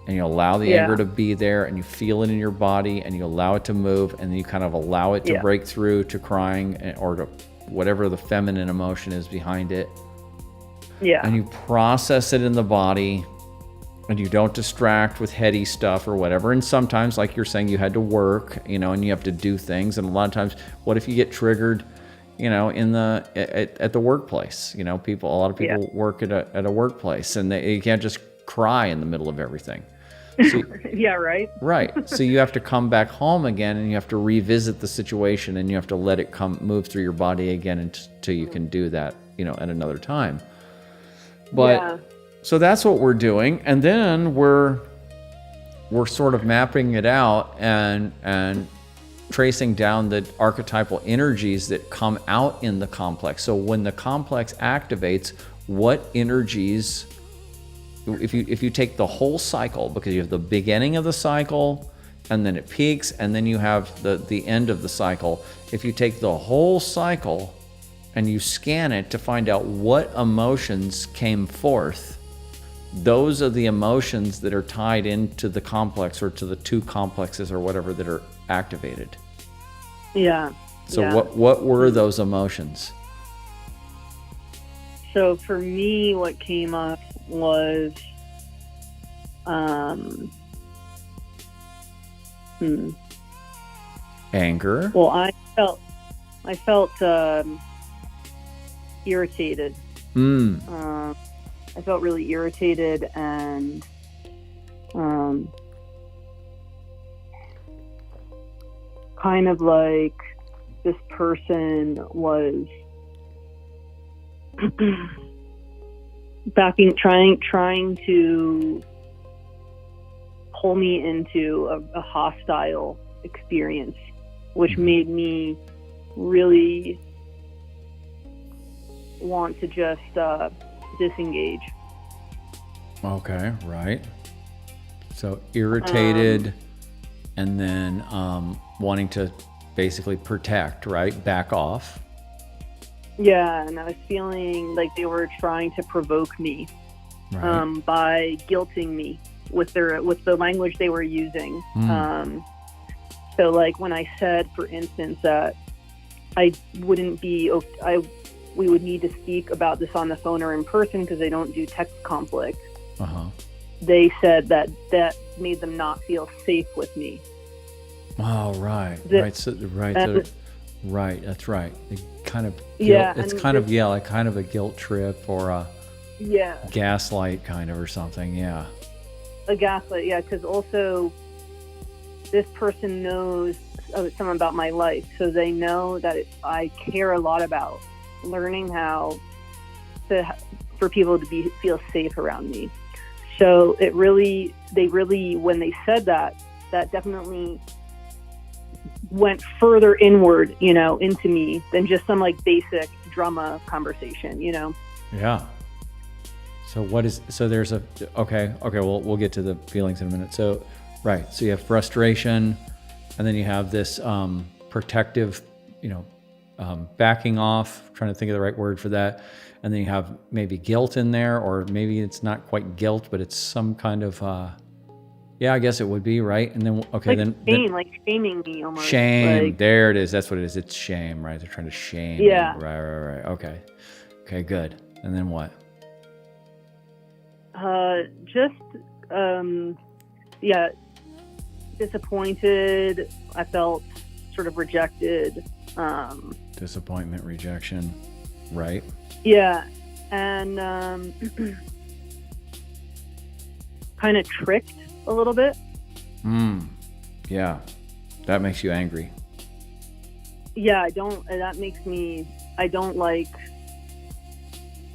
And you allow the anger to be there, and you feel it in your body, and you allow it to move, and then you kind of allow it to break through to crying or to whatever the feminine emotion is behind it. Yeah. And you process it in the body, and you don't distract with heady stuff or whatever. And sometimes, like you're saying, you had to work, and you have to do things. And a lot of times, what if you get triggered, at the workplace? A lot of people work at a workplace, and you can't just cry in the middle of everything. So, yeah, right. Right. So you have to come back home again, and you have to revisit the situation, and you have to let it move through your body again until you can do that, at another time. But so that's what we're doing, and then we're sort of mapping it out and tracing down the archetypal energies that come out in the complex. So when the complex activates, what energies? If you take the whole cycle, because you have the beginning of the cycle, and then it peaks, and then you have the end of the cycle. If you take the whole cycle and you scan it to find out what emotions came forth, those are the emotions that are tied into the complex, or to the two complexes or whatever that are activated. Yeah. So what were those emotions? So for me, what came up was anger. Well, I felt irritated. I felt really irritated, and kind of like this person was trying to pull me into a hostile experience, which made me really want to just disengage. Okay, right. So irritated, and then wanting to basically protect, right? Back off. Yeah, and I was feeling like they were trying to provoke me, right, by guilting me with the language they were using. So like when I said, for instance, that we would need to speak about this on the phone or in person because they don't do text conflict. They said that made them not feel safe with me. Oh, right. That's right. It kind of guilt, it's kind of like kind of a guilt trip, or a gaslight kind of, or something. Yeah. A gaslight, yeah, because also this person knows something about my life, so they know that I care a lot about learning how for people to feel safe around me. So they really, when they said that definitely went further inward, into me than just some like basic drama conversation, Yeah. So there's okay, we'll get to the feelings in a minute. So, right. So you have frustration, and then you have this protective, backing off, trying to think of the right word for that. And then you have maybe guilt in there, or maybe it's not quite guilt, but it's some kind of, I guess it would be, right? And then, okay, like shame, like shaming me almost. Shame, like, there it is. That's what it is. It's shame, right? They're trying to shame Yeah. me. Right. Okay, good. And then what? Disappointed. I felt sort of rejected. Disappointment, rejection, right? Yeah, and kind of tricked a little bit. Yeah, that makes you angry. Yeah, I don't like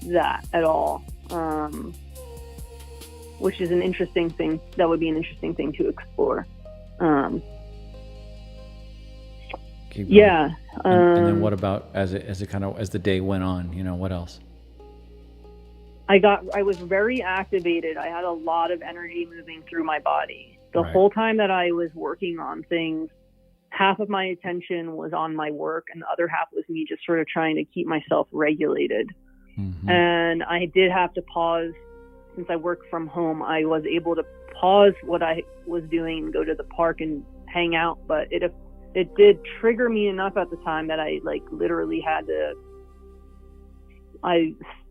that at all. Which is an interesting thing. That would be an interesting thing to explore. Keep going. Yeah. And then what about as the day went on? What else? I was very activated. I had a lot of energy moving through my body. The Right. whole time that I was working on things, half of my attention was on my work and the other half was me just sort of trying to keep myself regulated. Mm-hmm. And I did have to pause. Since I work from home, I was able to pause what I was doing and go to the park and hang out. But it did trigger me enough at the time that I literally had to.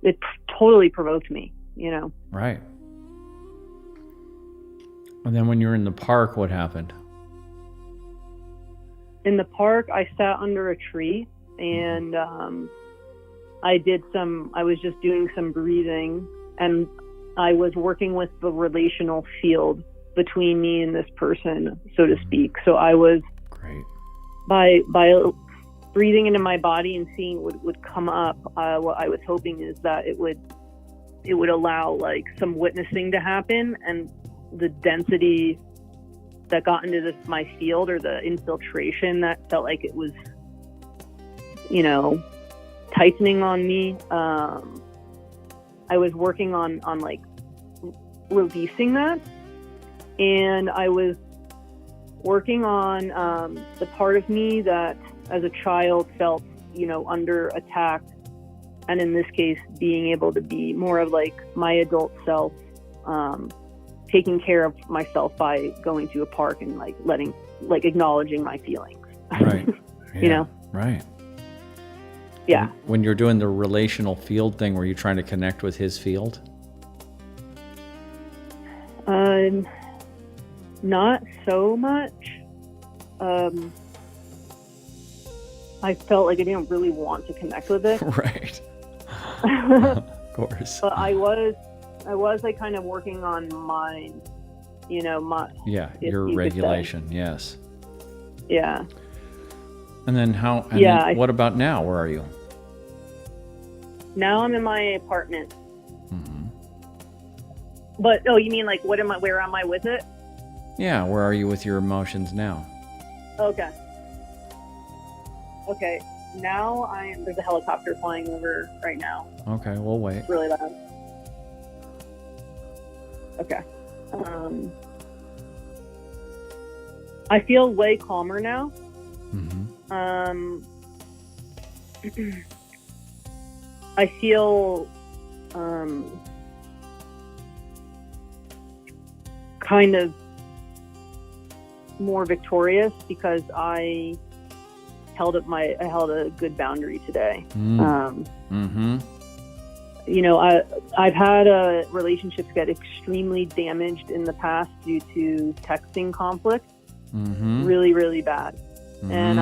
It totally provoked me, Right. And then when you were in the park, what happened? In the park, I sat under a tree and I was just doing some breathing, and I was working with the relational field between me and this person, so to speak. So I was great by breathing into my body and seeing what would come up. What I was hoping is that it would allow some witnessing to happen, and the density that got into my field, or the infiltration that felt like it was, tightening on me. I was working on releasing that, and I was working on the part of me that as a child felt, under attack, and in this case being able to be more of my adult self, taking care of myself by going to a park and acknowledging my feelings. Right. Yeah. Right. Yeah. When you're doing the relational field thing, were you trying to connect with his field? Not so much. I felt like I didn't really want to connect with it. Right. Of course. But I was kind of working on mine, my... Yeah, your regulation, yes. Yeah. And then what about now? Where are you? Now I'm in my apartment. Mm-hmm. But, you mean where am I with it? Yeah, where are you with your emotions now? Okay. Now there's a helicopter flying over right now. Okay, we'll wait. It's really loud. Okay. I feel way calmer now. Mm-hmm. I feel kind of more victorious because I held a good boundary today. Mm-hmm. I've had relationships get extremely damaged in the past due to texting conflict. Mm-hmm. Really, really bad. Mm-hmm. And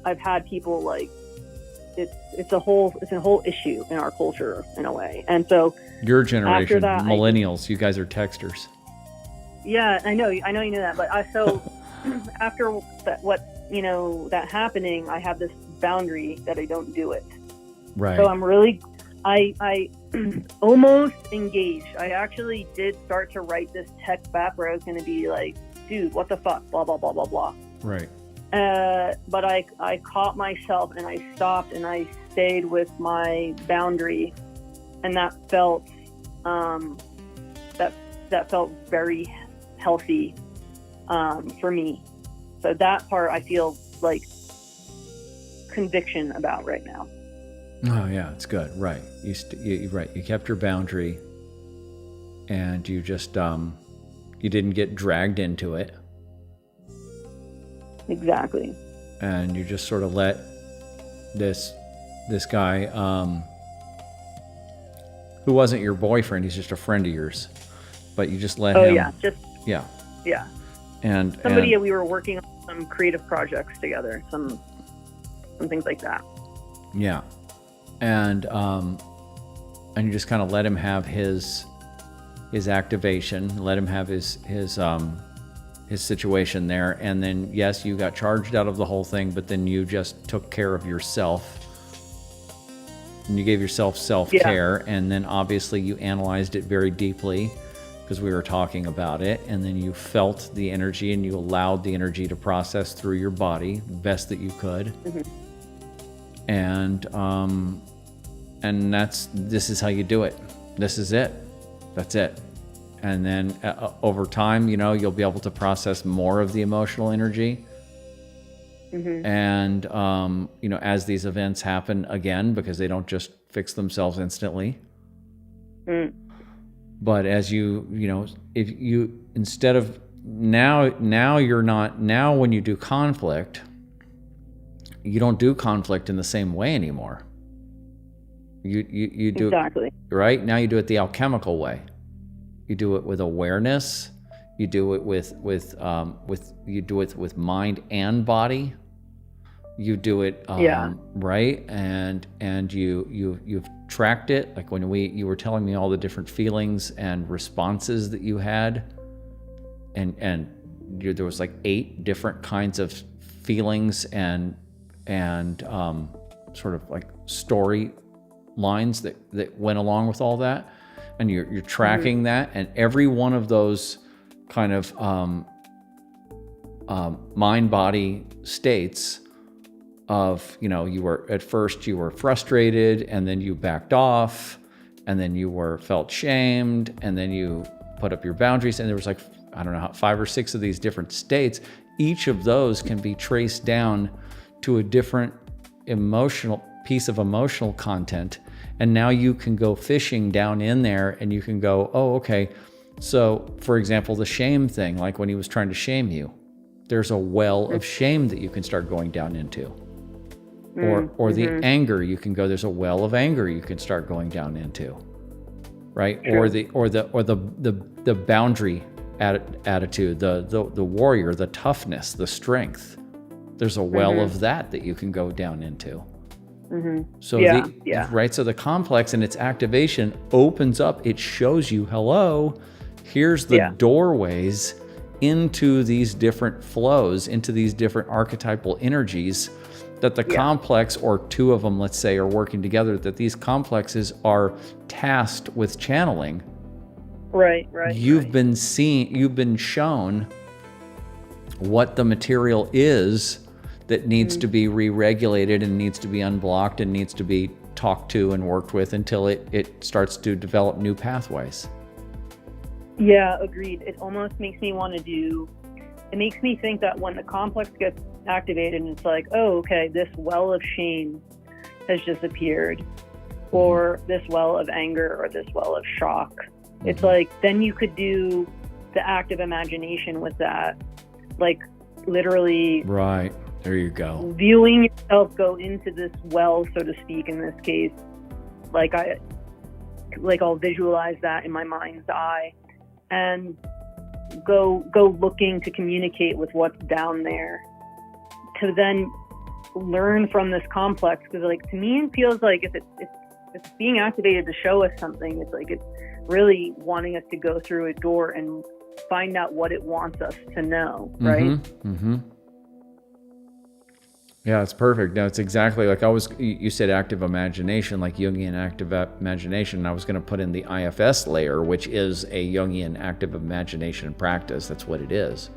I've had people it's a whole issue in our culture in a way. And so your generation, that, millennials, you guys are texters. Yeah, I know you know that, but after that happening, I have this boundary that I don't do it. Right. So I'm really, I almost engaged. I actually did start to write this text back where I was going to be like, dude, what the fuck, blah, blah, blah, blah, blah. Right. But I caught myself and I stopped and I stayed with my boundary, and that felt, that felt very healthy, for me. So that part I feel like conviction about right now. Oh yeah, it's good. Right. You're right. You kept your boundary, and you just you didn't get dragged into it. Exactly. And you just sort of let this guy, who wasn't your boyfriend, he's just a friend of yours, but you just let him. Oh yeah, yeah. Yeah. And somebody we were working on some creative projects together, some things like that. Yeah. And you just kind of let him have his activation, let him have his situation there. And then, yes, you got charged out of the whole thing, but then you just took care of yourself. And you gave yourself self-care. Yeah. And then obviously you analyzed it very deeply because we were talking about it. And then you felt the energy and you allowed the energy to process through your body the best that you could. Mm-hmm. And this is how you do it. This is it. That's it. And then over time, you'll be able to process more of the emotional energy. Mm-hmm. And, as these events happen again, because they don't just fix themselves instantly. Mm. But as if you, instead of now when you do conflict, you don't do conflict in the same way anymore. You do exactly right now. You do it the alchemical way. You do it with awareness. You do it with mind and body. You do it right, and you've tracked it. Like when you were telling me all the different feelings and responses that you had, and there was like 8 different kinds of feelings and sort of like story lines that went along with all that, and you're tracking mm-hmm. that, and every one of those kind of mind body states of you were at first you were frustrated, and then you backed off, and then you felt shamed, and then you put up your boundaries, and there was like, I don't know, 5 or 6 of these different states. Each of those can be traced down to a different piece of emotional content. And now you can go fishing down in there, and you can go, oh, okay. So for example, the shame thing, like when he was trying to shame you, there's a well of shame that you can start going down into. Or mm-hmm. the anger, you can go, there's a well of anger you can start going down into. Right? Sure. Or the boundary attitude, the warrior, the toughness, the strength. There's a well mm-hmm. of that you can go down into. Mm-hmm. So right. So the complex and its activation opens up. It shows you, hello, here's the doorways into these different flows, into these different archetypal energies that the complex, or 2 of them, let's say, are working together, that these complexes are tasked with channeling. Right. You've been shown what the material is that needs mm-hmm. to be re-regulated and needs to be unblocked and needs to be talked to and worked with until it starts to develop new pathways. Yeah, agreed. It almost makes me think that when the complex gets activated and it's like, oh, okay, this well of shame has just appeared, mm-hmm. or this well of anger, or this well of shock. Mm-hmm. It's like, then you could do the active imagination with that, like literally. Right. There you go. Viewing yourself go into this well, so to speak, in this case, I'll visualize that in my mind's eye and go looking to communicate with what's down there, to then learn from this complex. Because to me, it feels like if it's being activated to show us something, it's like it's really wanting us to go through a door and find out what it wants us to know, right? Mm-hmm. Mm-hmm. Yeah, it's perfect. No, it's exactly like you said active imagination, like Jungian active imagination. And I was going to put in the IFS layer, which is a Jungian active imagination practice. That's what it is.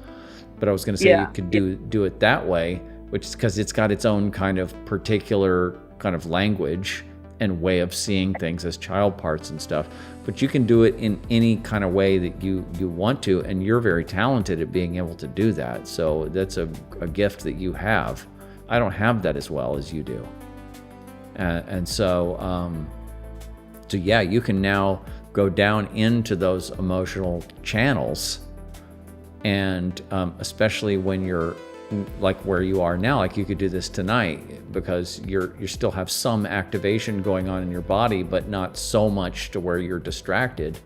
But I was going to say you could do it that way, which is because it's got its own kind of particular kind of language and way of seeing things as child parts and stuff. But you can do it in any kind of way that you want to, and you're very talented at being able to do that. So that's a gift that you have. I don't have that as well as you do. So you can now go down into those emotional channels, and especially when you're like where you are now, like you could do this tonight because you still have some activation going on in your body, but not so much to where you're distracted.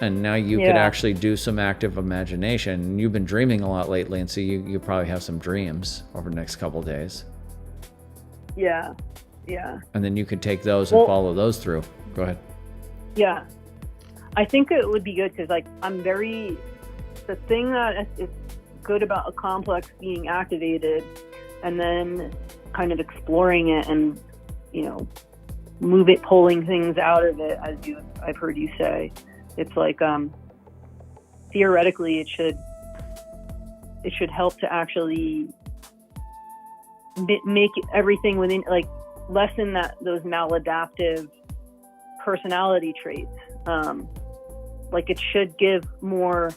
And now you could actually do some active imagination. You've been dreaming a lot lately, and so you probably have some dreams over the next couple of days. Yeah. And then you could take those and follow those through. Go ahead. Yeah. I think it would be good because, like, the thing that is good about a complex being activated and then kind of exploring it and, pulling things out of it, as I've heard you say, it's like, theoretically it should help to actually make everything within, like, lessen those maladaptive personality traits. Like, it should give more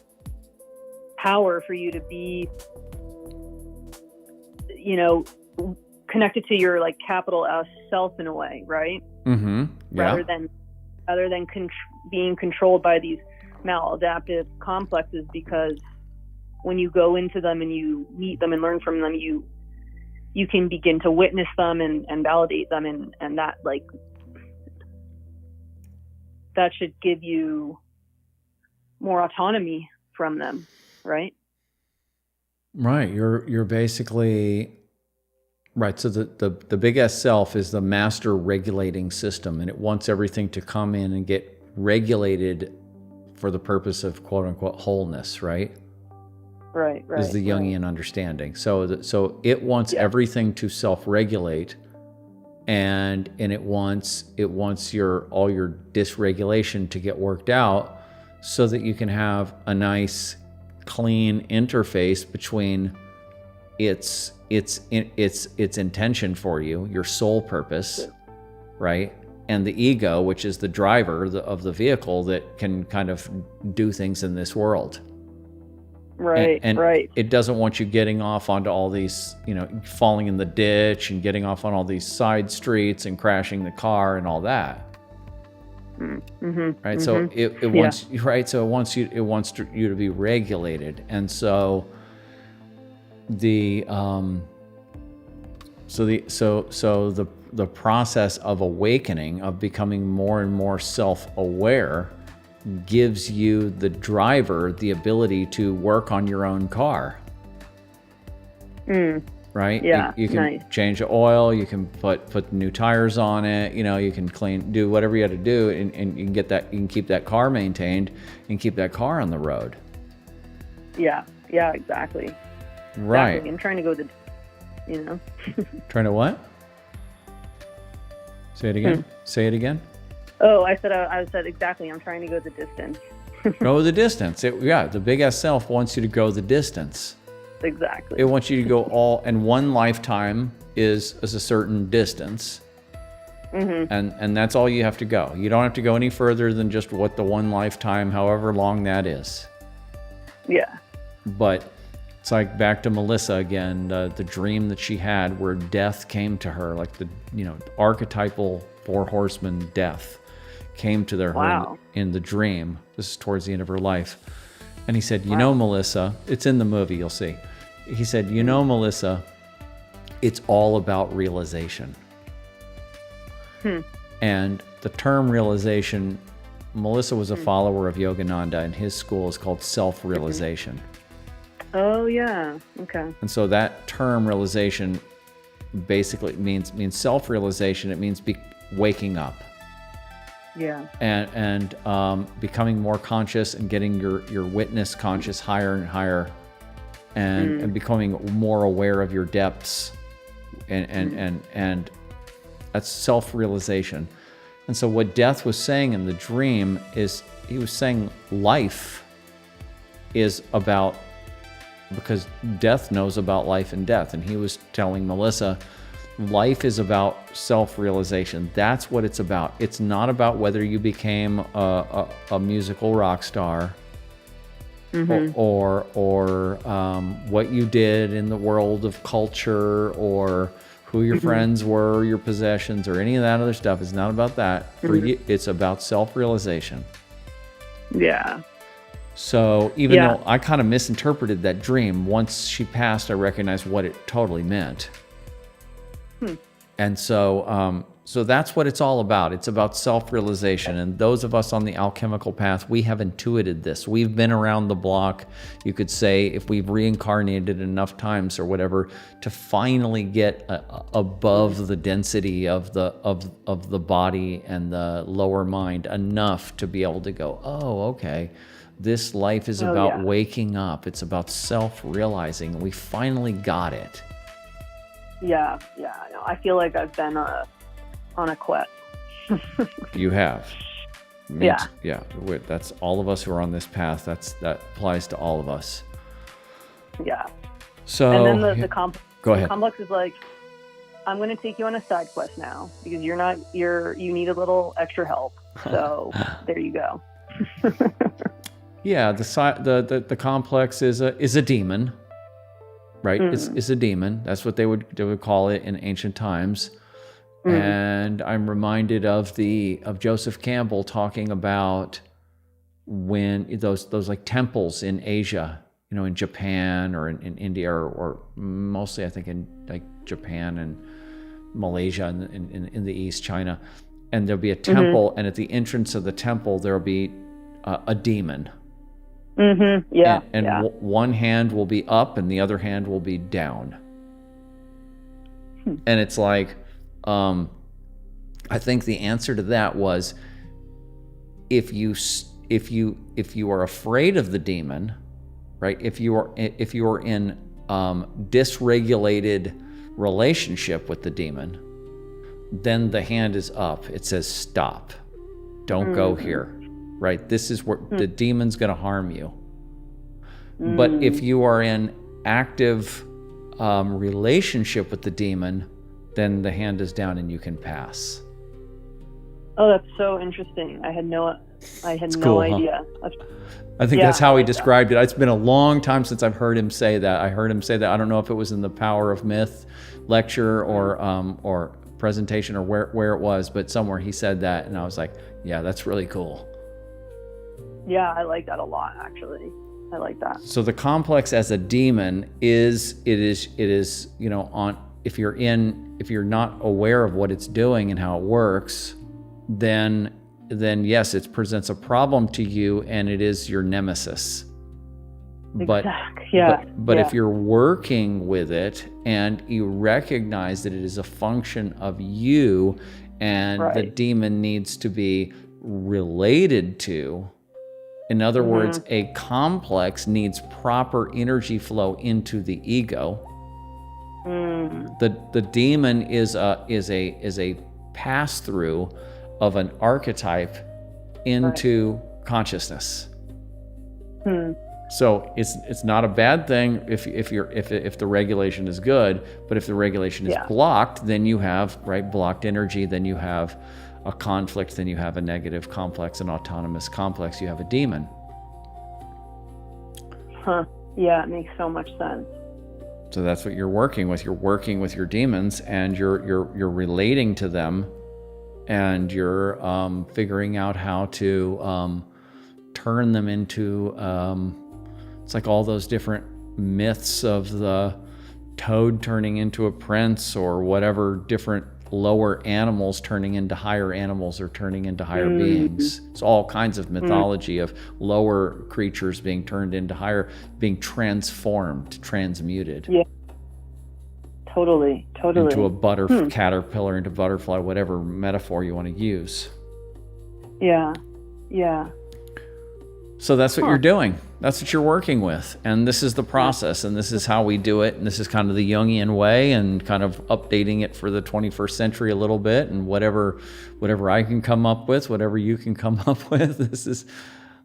power for you to be, connected to your, like, capital S self in a way, right? Mm-hmm. Yeah. Rather than being controlled by these maladaptive complexes, because when you go into them and you meet them and learn from them, you can begin to witness them and validate them, and that, like, that should give you more autonomy from them, right? Right. You're basically right. So the big S self is the master regulating system, and it wants everything to come in and get regulated for the purpose of quote unquote wholeness, right? Right. Is the Jungian understanding. So it wants everything to self-regulate, and it wants all your dysregulation to get worked out, so that you can have a nice, clean interface between its intention for you, your sole purpose, right, and the ego, which is the driver of the vehicle that can kind of do things in this world. Right. And it doesn't want you getting off onto all these, falling in the ditch and getting off on all these side streets and crashing the car and all that. Mm-hmm. Right. Mm-hmm. So it wants, right. So it wants you to be regulated. And so the process of awakening, of becoming more and more self-aware, gives you, the driver, the ability to work on your own car. Right? Yeah. You can change the oil, you can put new tires on it, you can do whatever you got to do, and you can keep that car maintained and keep that car on the road. Yeah, exactly. Right. Exactly. I'm trying to go Trying to what? Say it again. Say it again. Oh, I said exactly. I'm trying to go the distance. Go the distance. The big S self wants you to go the distance. Exactly. It wants you to go and one lifetime is a certain distance. Mm-hmm. And that's all you have to go. You don't have to go any further than just what the one lifetime, however long that is. Yeah. But it's like back to Melissa again, the dream that she had where death came to her, like the archetypal 4 horsemen death came to her in the dream. This is towards the end of her life. And he said, Melissa, it's in the movie, you'll see. He said, Melissa, it's all about realization. And the term realization, Melissa was a follower of Yogananda, and his school is called self-realization. Oh, yeah. Okay. And so that term realization basically means self-realization. It means waking up. Yeah. And becoming more conscious and getting your witness conscious higher and higher, and becoming more aware of your depths, and that's self-realization. And so what Death was saying in the dream is, he was saying life is about, because Death knows about life and death, and he was telling Melissa, life is about self-realization. That's what it's about. It's not about whether you became a musical rock star, or what you did in the world of culture, or who your friends were, your possessions, or any of that other stuff. It's not about that. For you, it's about self-realization. Yeah. So even though I kind of misinterpreted that dream, once she passed, I recognized what it totally meant. And so So that's what it's all about. It's about self-realization. And those of us on the alchemical path, we have intuited this. We've been around the block, you could say, if we've reincarnated enough times or whatever, to finally get above the density of the body and the lower mind enough to be able to go, oh, okay, this life is about waking up. It's about self-realizing. We finally got it. Yeah. I know. I feel like I've been on a quest. You have. Yeah. That's all of us who are on this path. That applies to all of us. Yeah. So. And then the complex. Go ahead. The complex is like, I'm going to take you on a side quest now because you need a little extra help. So there you go. Yeah. The complex is a demon, right? It's a demon. That's what they would call it in ancient times. And I'm reminded of Joseph Campbell talking about when those like temples in Asia, in Japan or in India or mostly I think in like Japan and Malaysia and in the East, China, and there'll be a temple, and at the entrance of the temple there'll be a demon. Yeah. And one hand will be up and the other hand will be down. And it's like, I think the answer to that was, if you are afraid of the demon, right? If you are in dysregulated relationship with the demon, then the hand is up. It says stop. Don't go here, right? This is where the demon's going to harm you. But if you are in active relationship with the demon, then the hand is down and you can pass. Oh, that's so interesting. I had no cool, idea. Huh? I think that's how he described it. It's been a long time since I've heard him say that. I don't know if it was in the Power of Myth lecture or presentation or where it was, but somewhere he said that, and I was like, yeah, that's really cool. Yeah, I like that a lot, actually. I like that. So the complex as a demon is if you're not aware of what it's doing and how it works, then yes, it presents a problem to you and it is your nemesis. But if you're working with it and you recognize that it is a function of you and the demon needs to be related to, in other words, a complex needs proper energy flow into the ego. The demon is a pass through of an archetype into consciousness. So it's not a bad thing if the regulation is good, but if the regulation is blocked, then you have blocked energy, then you have a conflict, then you have a negative complex, an autonomous complex, you have a demon. Yeah, it makes so much sense. So that's what you're working with. You're working with your demons, and you're relating to them, and you're figuring out how to turn them into. It's like all those different myths of the toad turning into a prince, or whatever different lower animals turning into higher animals or turning into higher beings. It's all kinds of mythology of lower creatures being turned into higher, being transformed, transmuted. Yeah. Totally. Into a caterpillar, into butterfly, whatever metaphor you want to use. Yeah. So that's what you're doing. That's what you're working with. And this is the process, and this is how we do it. And this is kind of the Jungian way, and kind of updating it for the 21st century a little bit, and whatever I can come up with, whatever you can come up with. This is,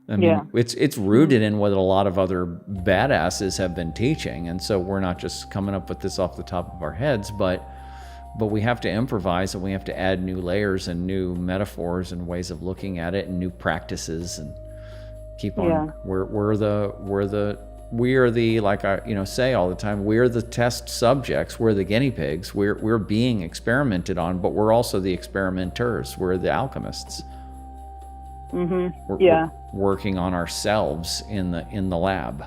it's rooted in what a lot of other badasses have been teaching. And so we're not just coming up with this off the top of our heads, but we have to improvise, and we have to add new layers and new metaphors and ways of looking at it and new practices, and keep on. We are the like I say all the time, we're the test subjects, we're the guinea pigs, we're being experimented on, but we're also the experimenters, we're the alchemists. We're working on ourselves in the lab.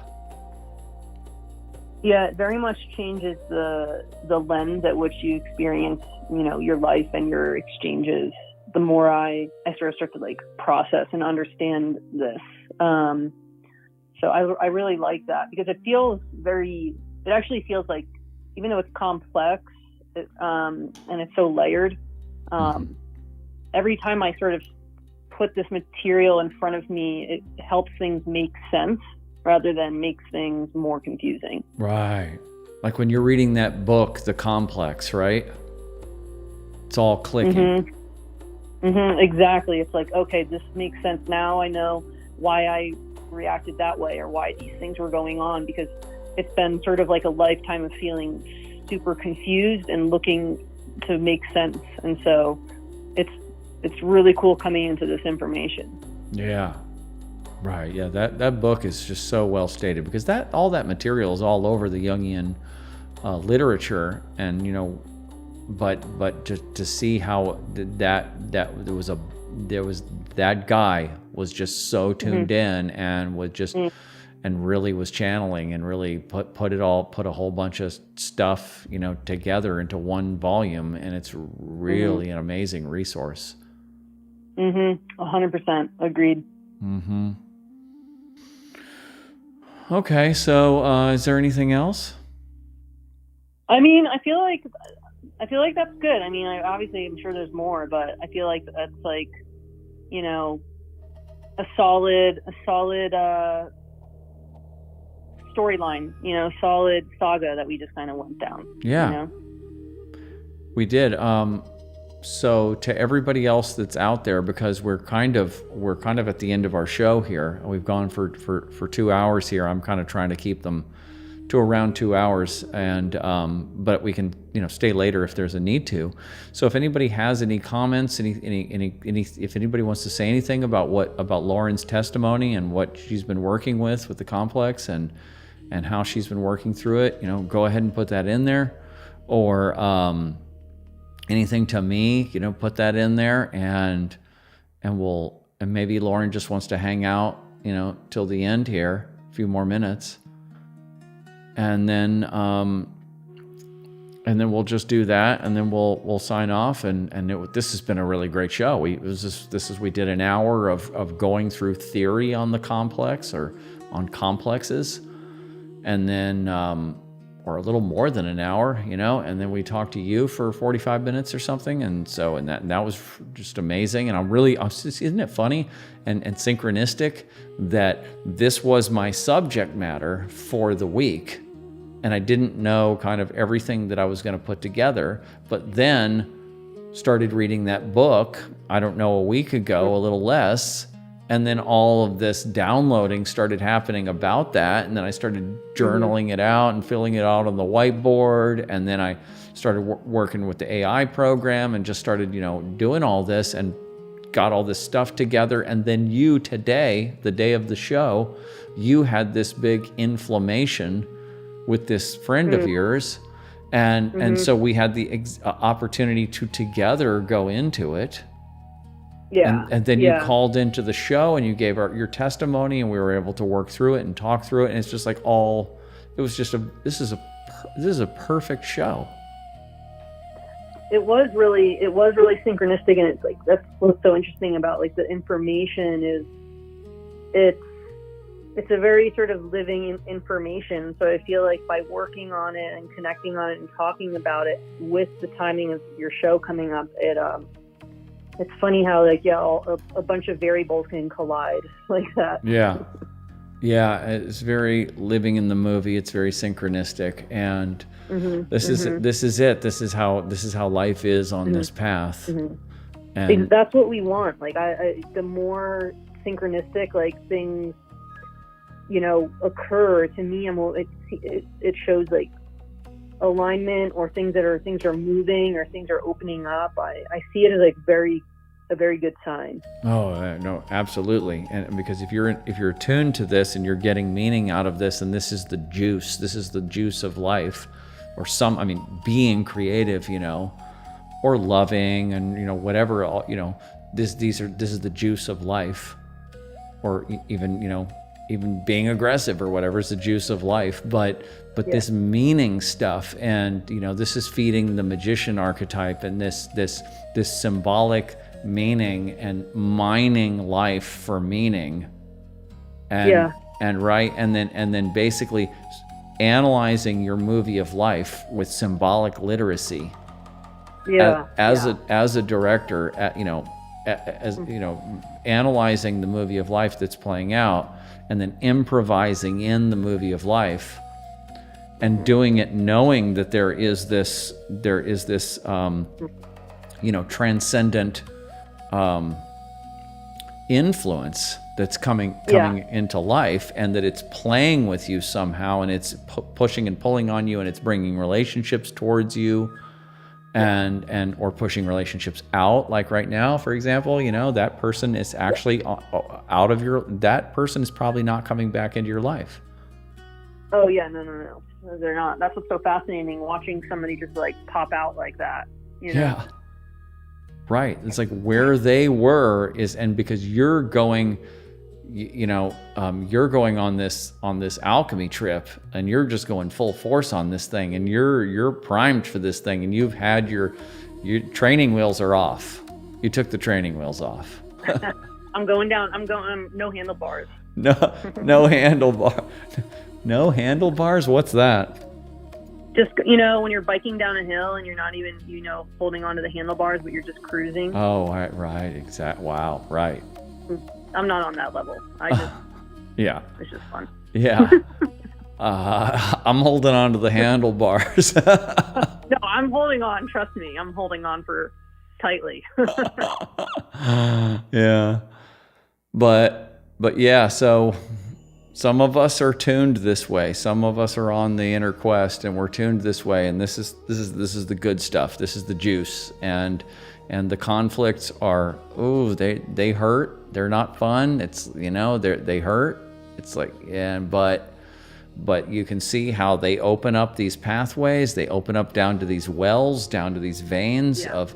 Yeah, it very much changes the lens at which you experience, your life and your exchanges. The more I sort of start to like process and understand this. So I really like that because it actually feels like, even though it's complex, and it's so layered, every time I sort of put this material in front of me, it helps things make sense rather than makes things more confusing. Right. Like when you're reading that book, The Complex, right? It's all clicking. Exactly. It's like, okay, this makes sense now. I know why I reacted that way or why these things were going on, because it's been sort of like a lifetime of feeling super confused and looking to make sense. And so it's really cool coming into this information. Yeah. Right. Yeah. That book is just so well stated, because all that material is all over the Jungian literature, and but to see how that guy was just so tuned in and was just and really was channeling and really put a whole bunch of stuff together into one volume, and it's really an amazing resource. 100% agreed. Okay, so is there anything else? I mean, I feel like that's good. I mean, I'm sure there's more, but I feel like that's like, a solid storyline, solid saga that we just kind of went down. Yeah. We did. So to everybody else that's out there, because we're kind of at the end of our show here. We've gone for 2 hours here. I'm kind of trying to keep them to around 2 hours, and but we can stay later if there's a need to. So if anybody has any comments, if anybody wants to say anything about Lauren's testimony and what she's been working with the complex and how she's been working through it, go ahead and put that in there, or anything to me, put that in there, and maybe Lauren just wants to hang out, till the end here, a few more minutes, and then we'll just do that, and then we'll sign off. This has been a really great show. We did an hour of going through theory on the complex, or on complexes, and then or a little more than an hour, and then we talked to you for 45 minutes or something. And that was just amazing. And isn't it funny and synchronistic that this was my subject matter for the week, and I didn't know kind of everything that I was going to put together, but then started reading that book, I don't know, a week ago, a little less. And then all of this downloading started happening about that. And then I started journaling it out and filling it out on the whiteboard. And then I started working with the AI program and just started, doing all this and got all this stuff together. And then you today, the day of the show, you had this big inflammation with this friend of yours. And so we had the opportunity to together go into it. Yeah. And then you called into the show and you gave your testimony, and we were able to work through it and talk through it. And it's just like this is a perfect show. It was really synchronistic, and it's like, that's what's so interesting about like the information is it's a very sort of living information. So I feel like by working on it and connecting on it and talking about it with the timing of your show coming up, it's funny how a bunch of variables can collide like that. Yeah, it's very living in the movie. It's very synchronistic, and this is it. This is how life is on this path. And that's what we want. Like the more synchronistic like things occur, to me, it shows like alignment, or things are moving, or things are opening up. I see it as like a very good sign. Oh no, absolutely. And because if you're attuned to this and you're getting meaning out of this, and this is the juice of life, or being creative, or loving, and whatever, this is the juice of life, or even even being aggressive or whatever is the juice of life, but this meaning stuff, and this is feeding the magician archetype, and this symbolic meaning and mining life for meaning, and then basically analyzing your movie of life with symbolic literacy. As a director, analyzing the movie of life that's playing out, and then improvising in the movie of life, and doing it knowing that there is this transcendent influence that's coming into life, and that it's playing with you somehow, and it's pushing and pulling on you, and it's bringing relationships towards you, and or pushing relationships out. Like right now, for example, that person is actually out of that person is probably not coming back into your life. Oh yeah, no, they're not. That's what's so fascinating, watching somebody just like pop out like that. Yeah. Right. It's like where they were is, and because you're going, you're going on this alchemy trip, and you're just going full force on this thing, and you're primed for this thing, and you've had your training wheels are off. You took the training wheels off. I'm going down. No handlebars. No handlebar. No handlebars. What's that? Just, when you're biking down a hill and you're not even, holding onto the handlebars, but you're just cruising. Oh, right. Exactly. Wow. Right. I'm not on that level. I just, yeah. It's just fun. Yeah. I'm holding on to the handlebars. No, I'm holding on. Trust me. I'm holding on for tightly. Yeah. But yeah, so some of us are tuned this way. Some of us are on the inner quest, and we're tuned this way. And this is the good stuff. This is the juice. And the conflicts are, they hurt. They're not fun. It's, they hurt. It's like, but you can see how they open up these pathways. They open up down to these wells, down to these veins of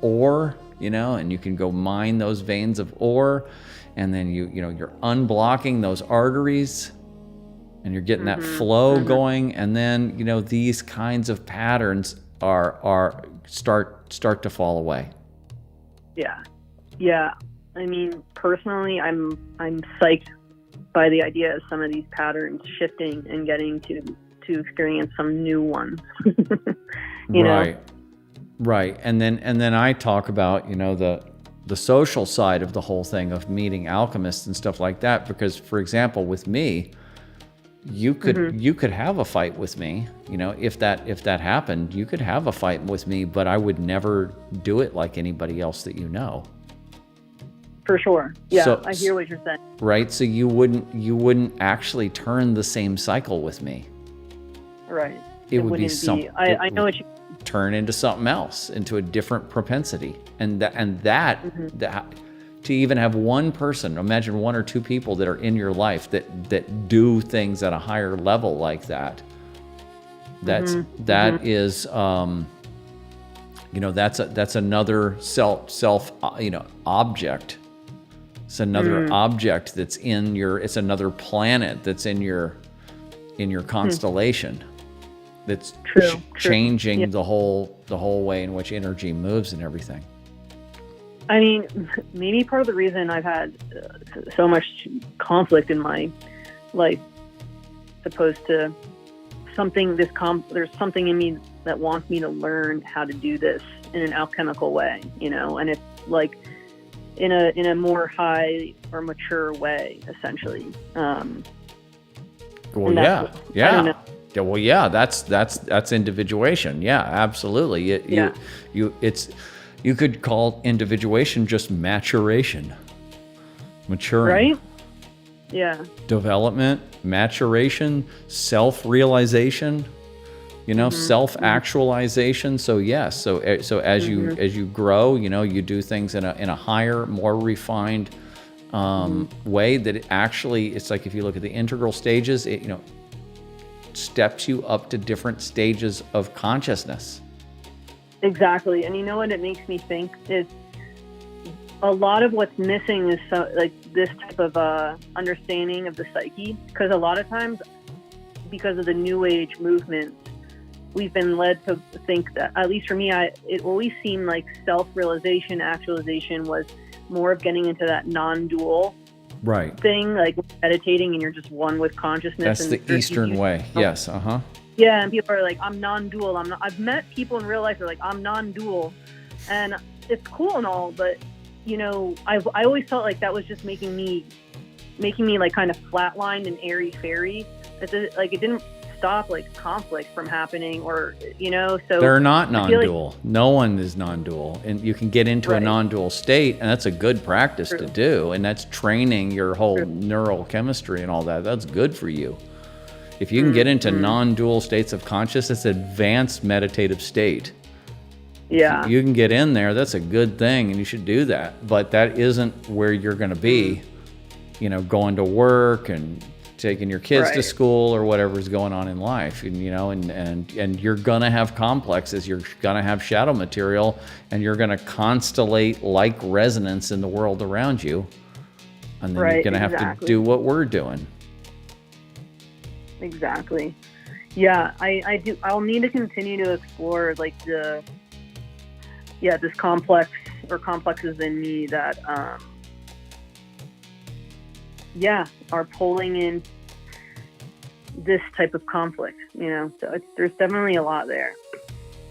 ore, and you can go mine those veins of ore. And then you're unblocking those arteries, and you're getting that flow going. And then these kinds of patterns start to fall away. Yeah. I mean, personally, I'm psyched by the idea of some of these patterns shifting and getting to experience some new ones. Right. And then I talk about the social side of the whole thing, of meeting alchemists and stuff like that, because, for example, with me, you could have a fight with me, if that happened, you could have a fight with me, but I would never do it like anybody else that you know. For sure. Yeah, I hear what you're saying. Right, so you wouldn't actually turn the same cycle with me. Right. It would be something. I know what you turn into something else, into a different propensity, and that to even have one person, imagine one or two people that are in your life that do things at a higher level like that. That's another self object. It's another object that's in it's another planet that's in your constellation. That's changing the whole way in which energy moves and everything. I mean, maybe part of the reason I've had so much conflict in my life, opposed to there's something in me that wants me to learn how to do this in an alchemical way, and it's like in a more high or mature way, essentially. Well, yeah, that's individuation. Yeah, absolutely. You could call individuation just maturation, maturing. Right? Yeah. Development, maturation, self-realization, self-actualization. So yes, so as you grow, you do things in a higher, more refined way that it's like, if you look at the integral stages, it steps you up to different stages of consciousness. Exactly. And you know what it makes me think is a lot of what's missing is like this type of understanding of the psyche, because a lot of times, because of the New Age movement, we've been led to think that, at least for me, it always seemed like self-realization, actualization was more of getting into that non-dual Right. thing, like meditating and you're just one with consciousness. That's the Eastern way. Yes. Uh-huh. Yeah, and people are like, I'm non-dual. I've met people in real life who are like, I'm non-dual, and it's cool and all, but you know, I always felt like that was just making me like kind of flatlined and airy fairy. Like it didn't stop like conflict from happening, or you know. So they're not non-dual. Like, no one is non-dual, and you can get into a non-dual state, and that's a good practice to do, and that's training your whole neural chemistry and all that. That's good for you. If you can get into non-dual states of consciousness, advanced meditative state. Yeah. You can get in there, that's a good thing, and you should do that. But that isn't where you're going to be, you know, going to work and taking your kids to school or whatever's going on in life. And, you know, and you're going to have complexes, you're going to have shadow material, and you're going to constellate like resonance in the world around you. And then you're going to have to do what we're doing. Exactly. Yeah, I do. I'll need to continue to explore like this complex or complexes in me that, are pulling in this type of conflict. You know, so there's definitely a lot there.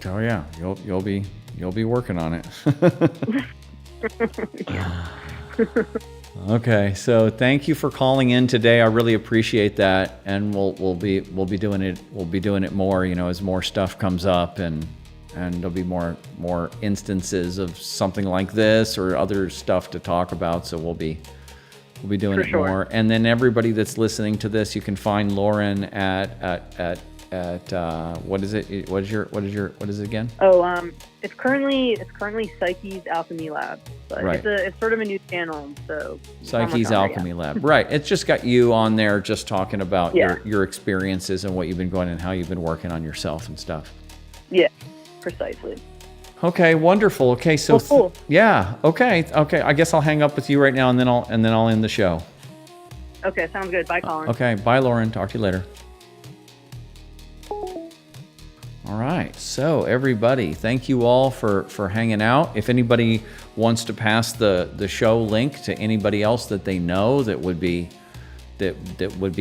Oh yeah, you'll be working on it. Okay, so thank you for calling in today. I really appreciate that, and we'll be doing it. We'll be doing it more, you know, as more stuff comes up, and there'll be more instances of something like this or other stuff to talk about. So we'll be doing it more. And then everybody that's listening to this, you can find Lauren at what is it? What is it again? Oh, it's currently Psyche's Alchemy Lab, but right. It's sort of a new channel. So Psyche's Alchemy Lab, right? It's just got you on there, just talking about your experiences and what you've been going and how you've been working on yourself and stuff. Yeah, precisely. Okay, wonderful. Okay, so cool. Yeah. Okay. I guess I'll hang up with you right now, and then I'll end the show. Okay, sounds good. Bye, Colin. Okay, bye, Lauren. Talk to you later. All right, so everybody, thank you all for hanging out. If anybody wants to pass the show link to anybody else that they know that would be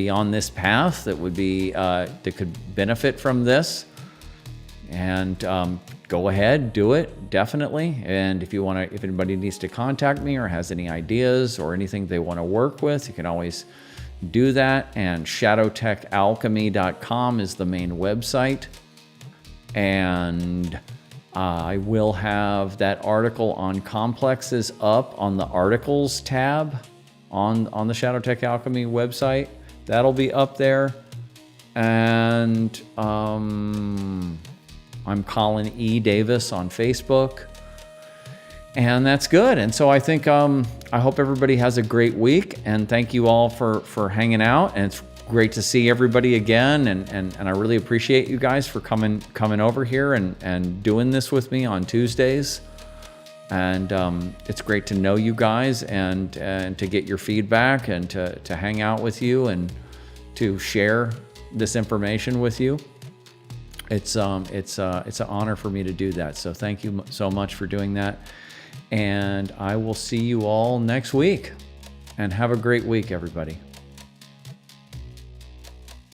on this path, that could benefit from this, and go ahead, do it, definitely. And if anybody needs to contact me or has any ideas or anything they want to work with, you can always do that. And shadowtechalchemy.com is the main website. And I will have that article on complexes up on the articles tab on the Shadow Tech Alchemy website. That'll be up there. And I'm Colin E. Davis on Facebook. And that's good. And so I think I hope everybody has a great week. And thank you all for hanging out. And it's great to see everybody again, and I really appreciate you guys for coming over here and doing this with me on Tuesdays. And it's great to know you guys and to get your feedback and to hang out with you and to share this information with you. It's an honor for me to do that. So thank you so much for doing that. And I will see you all next week. And have a great week, everybody.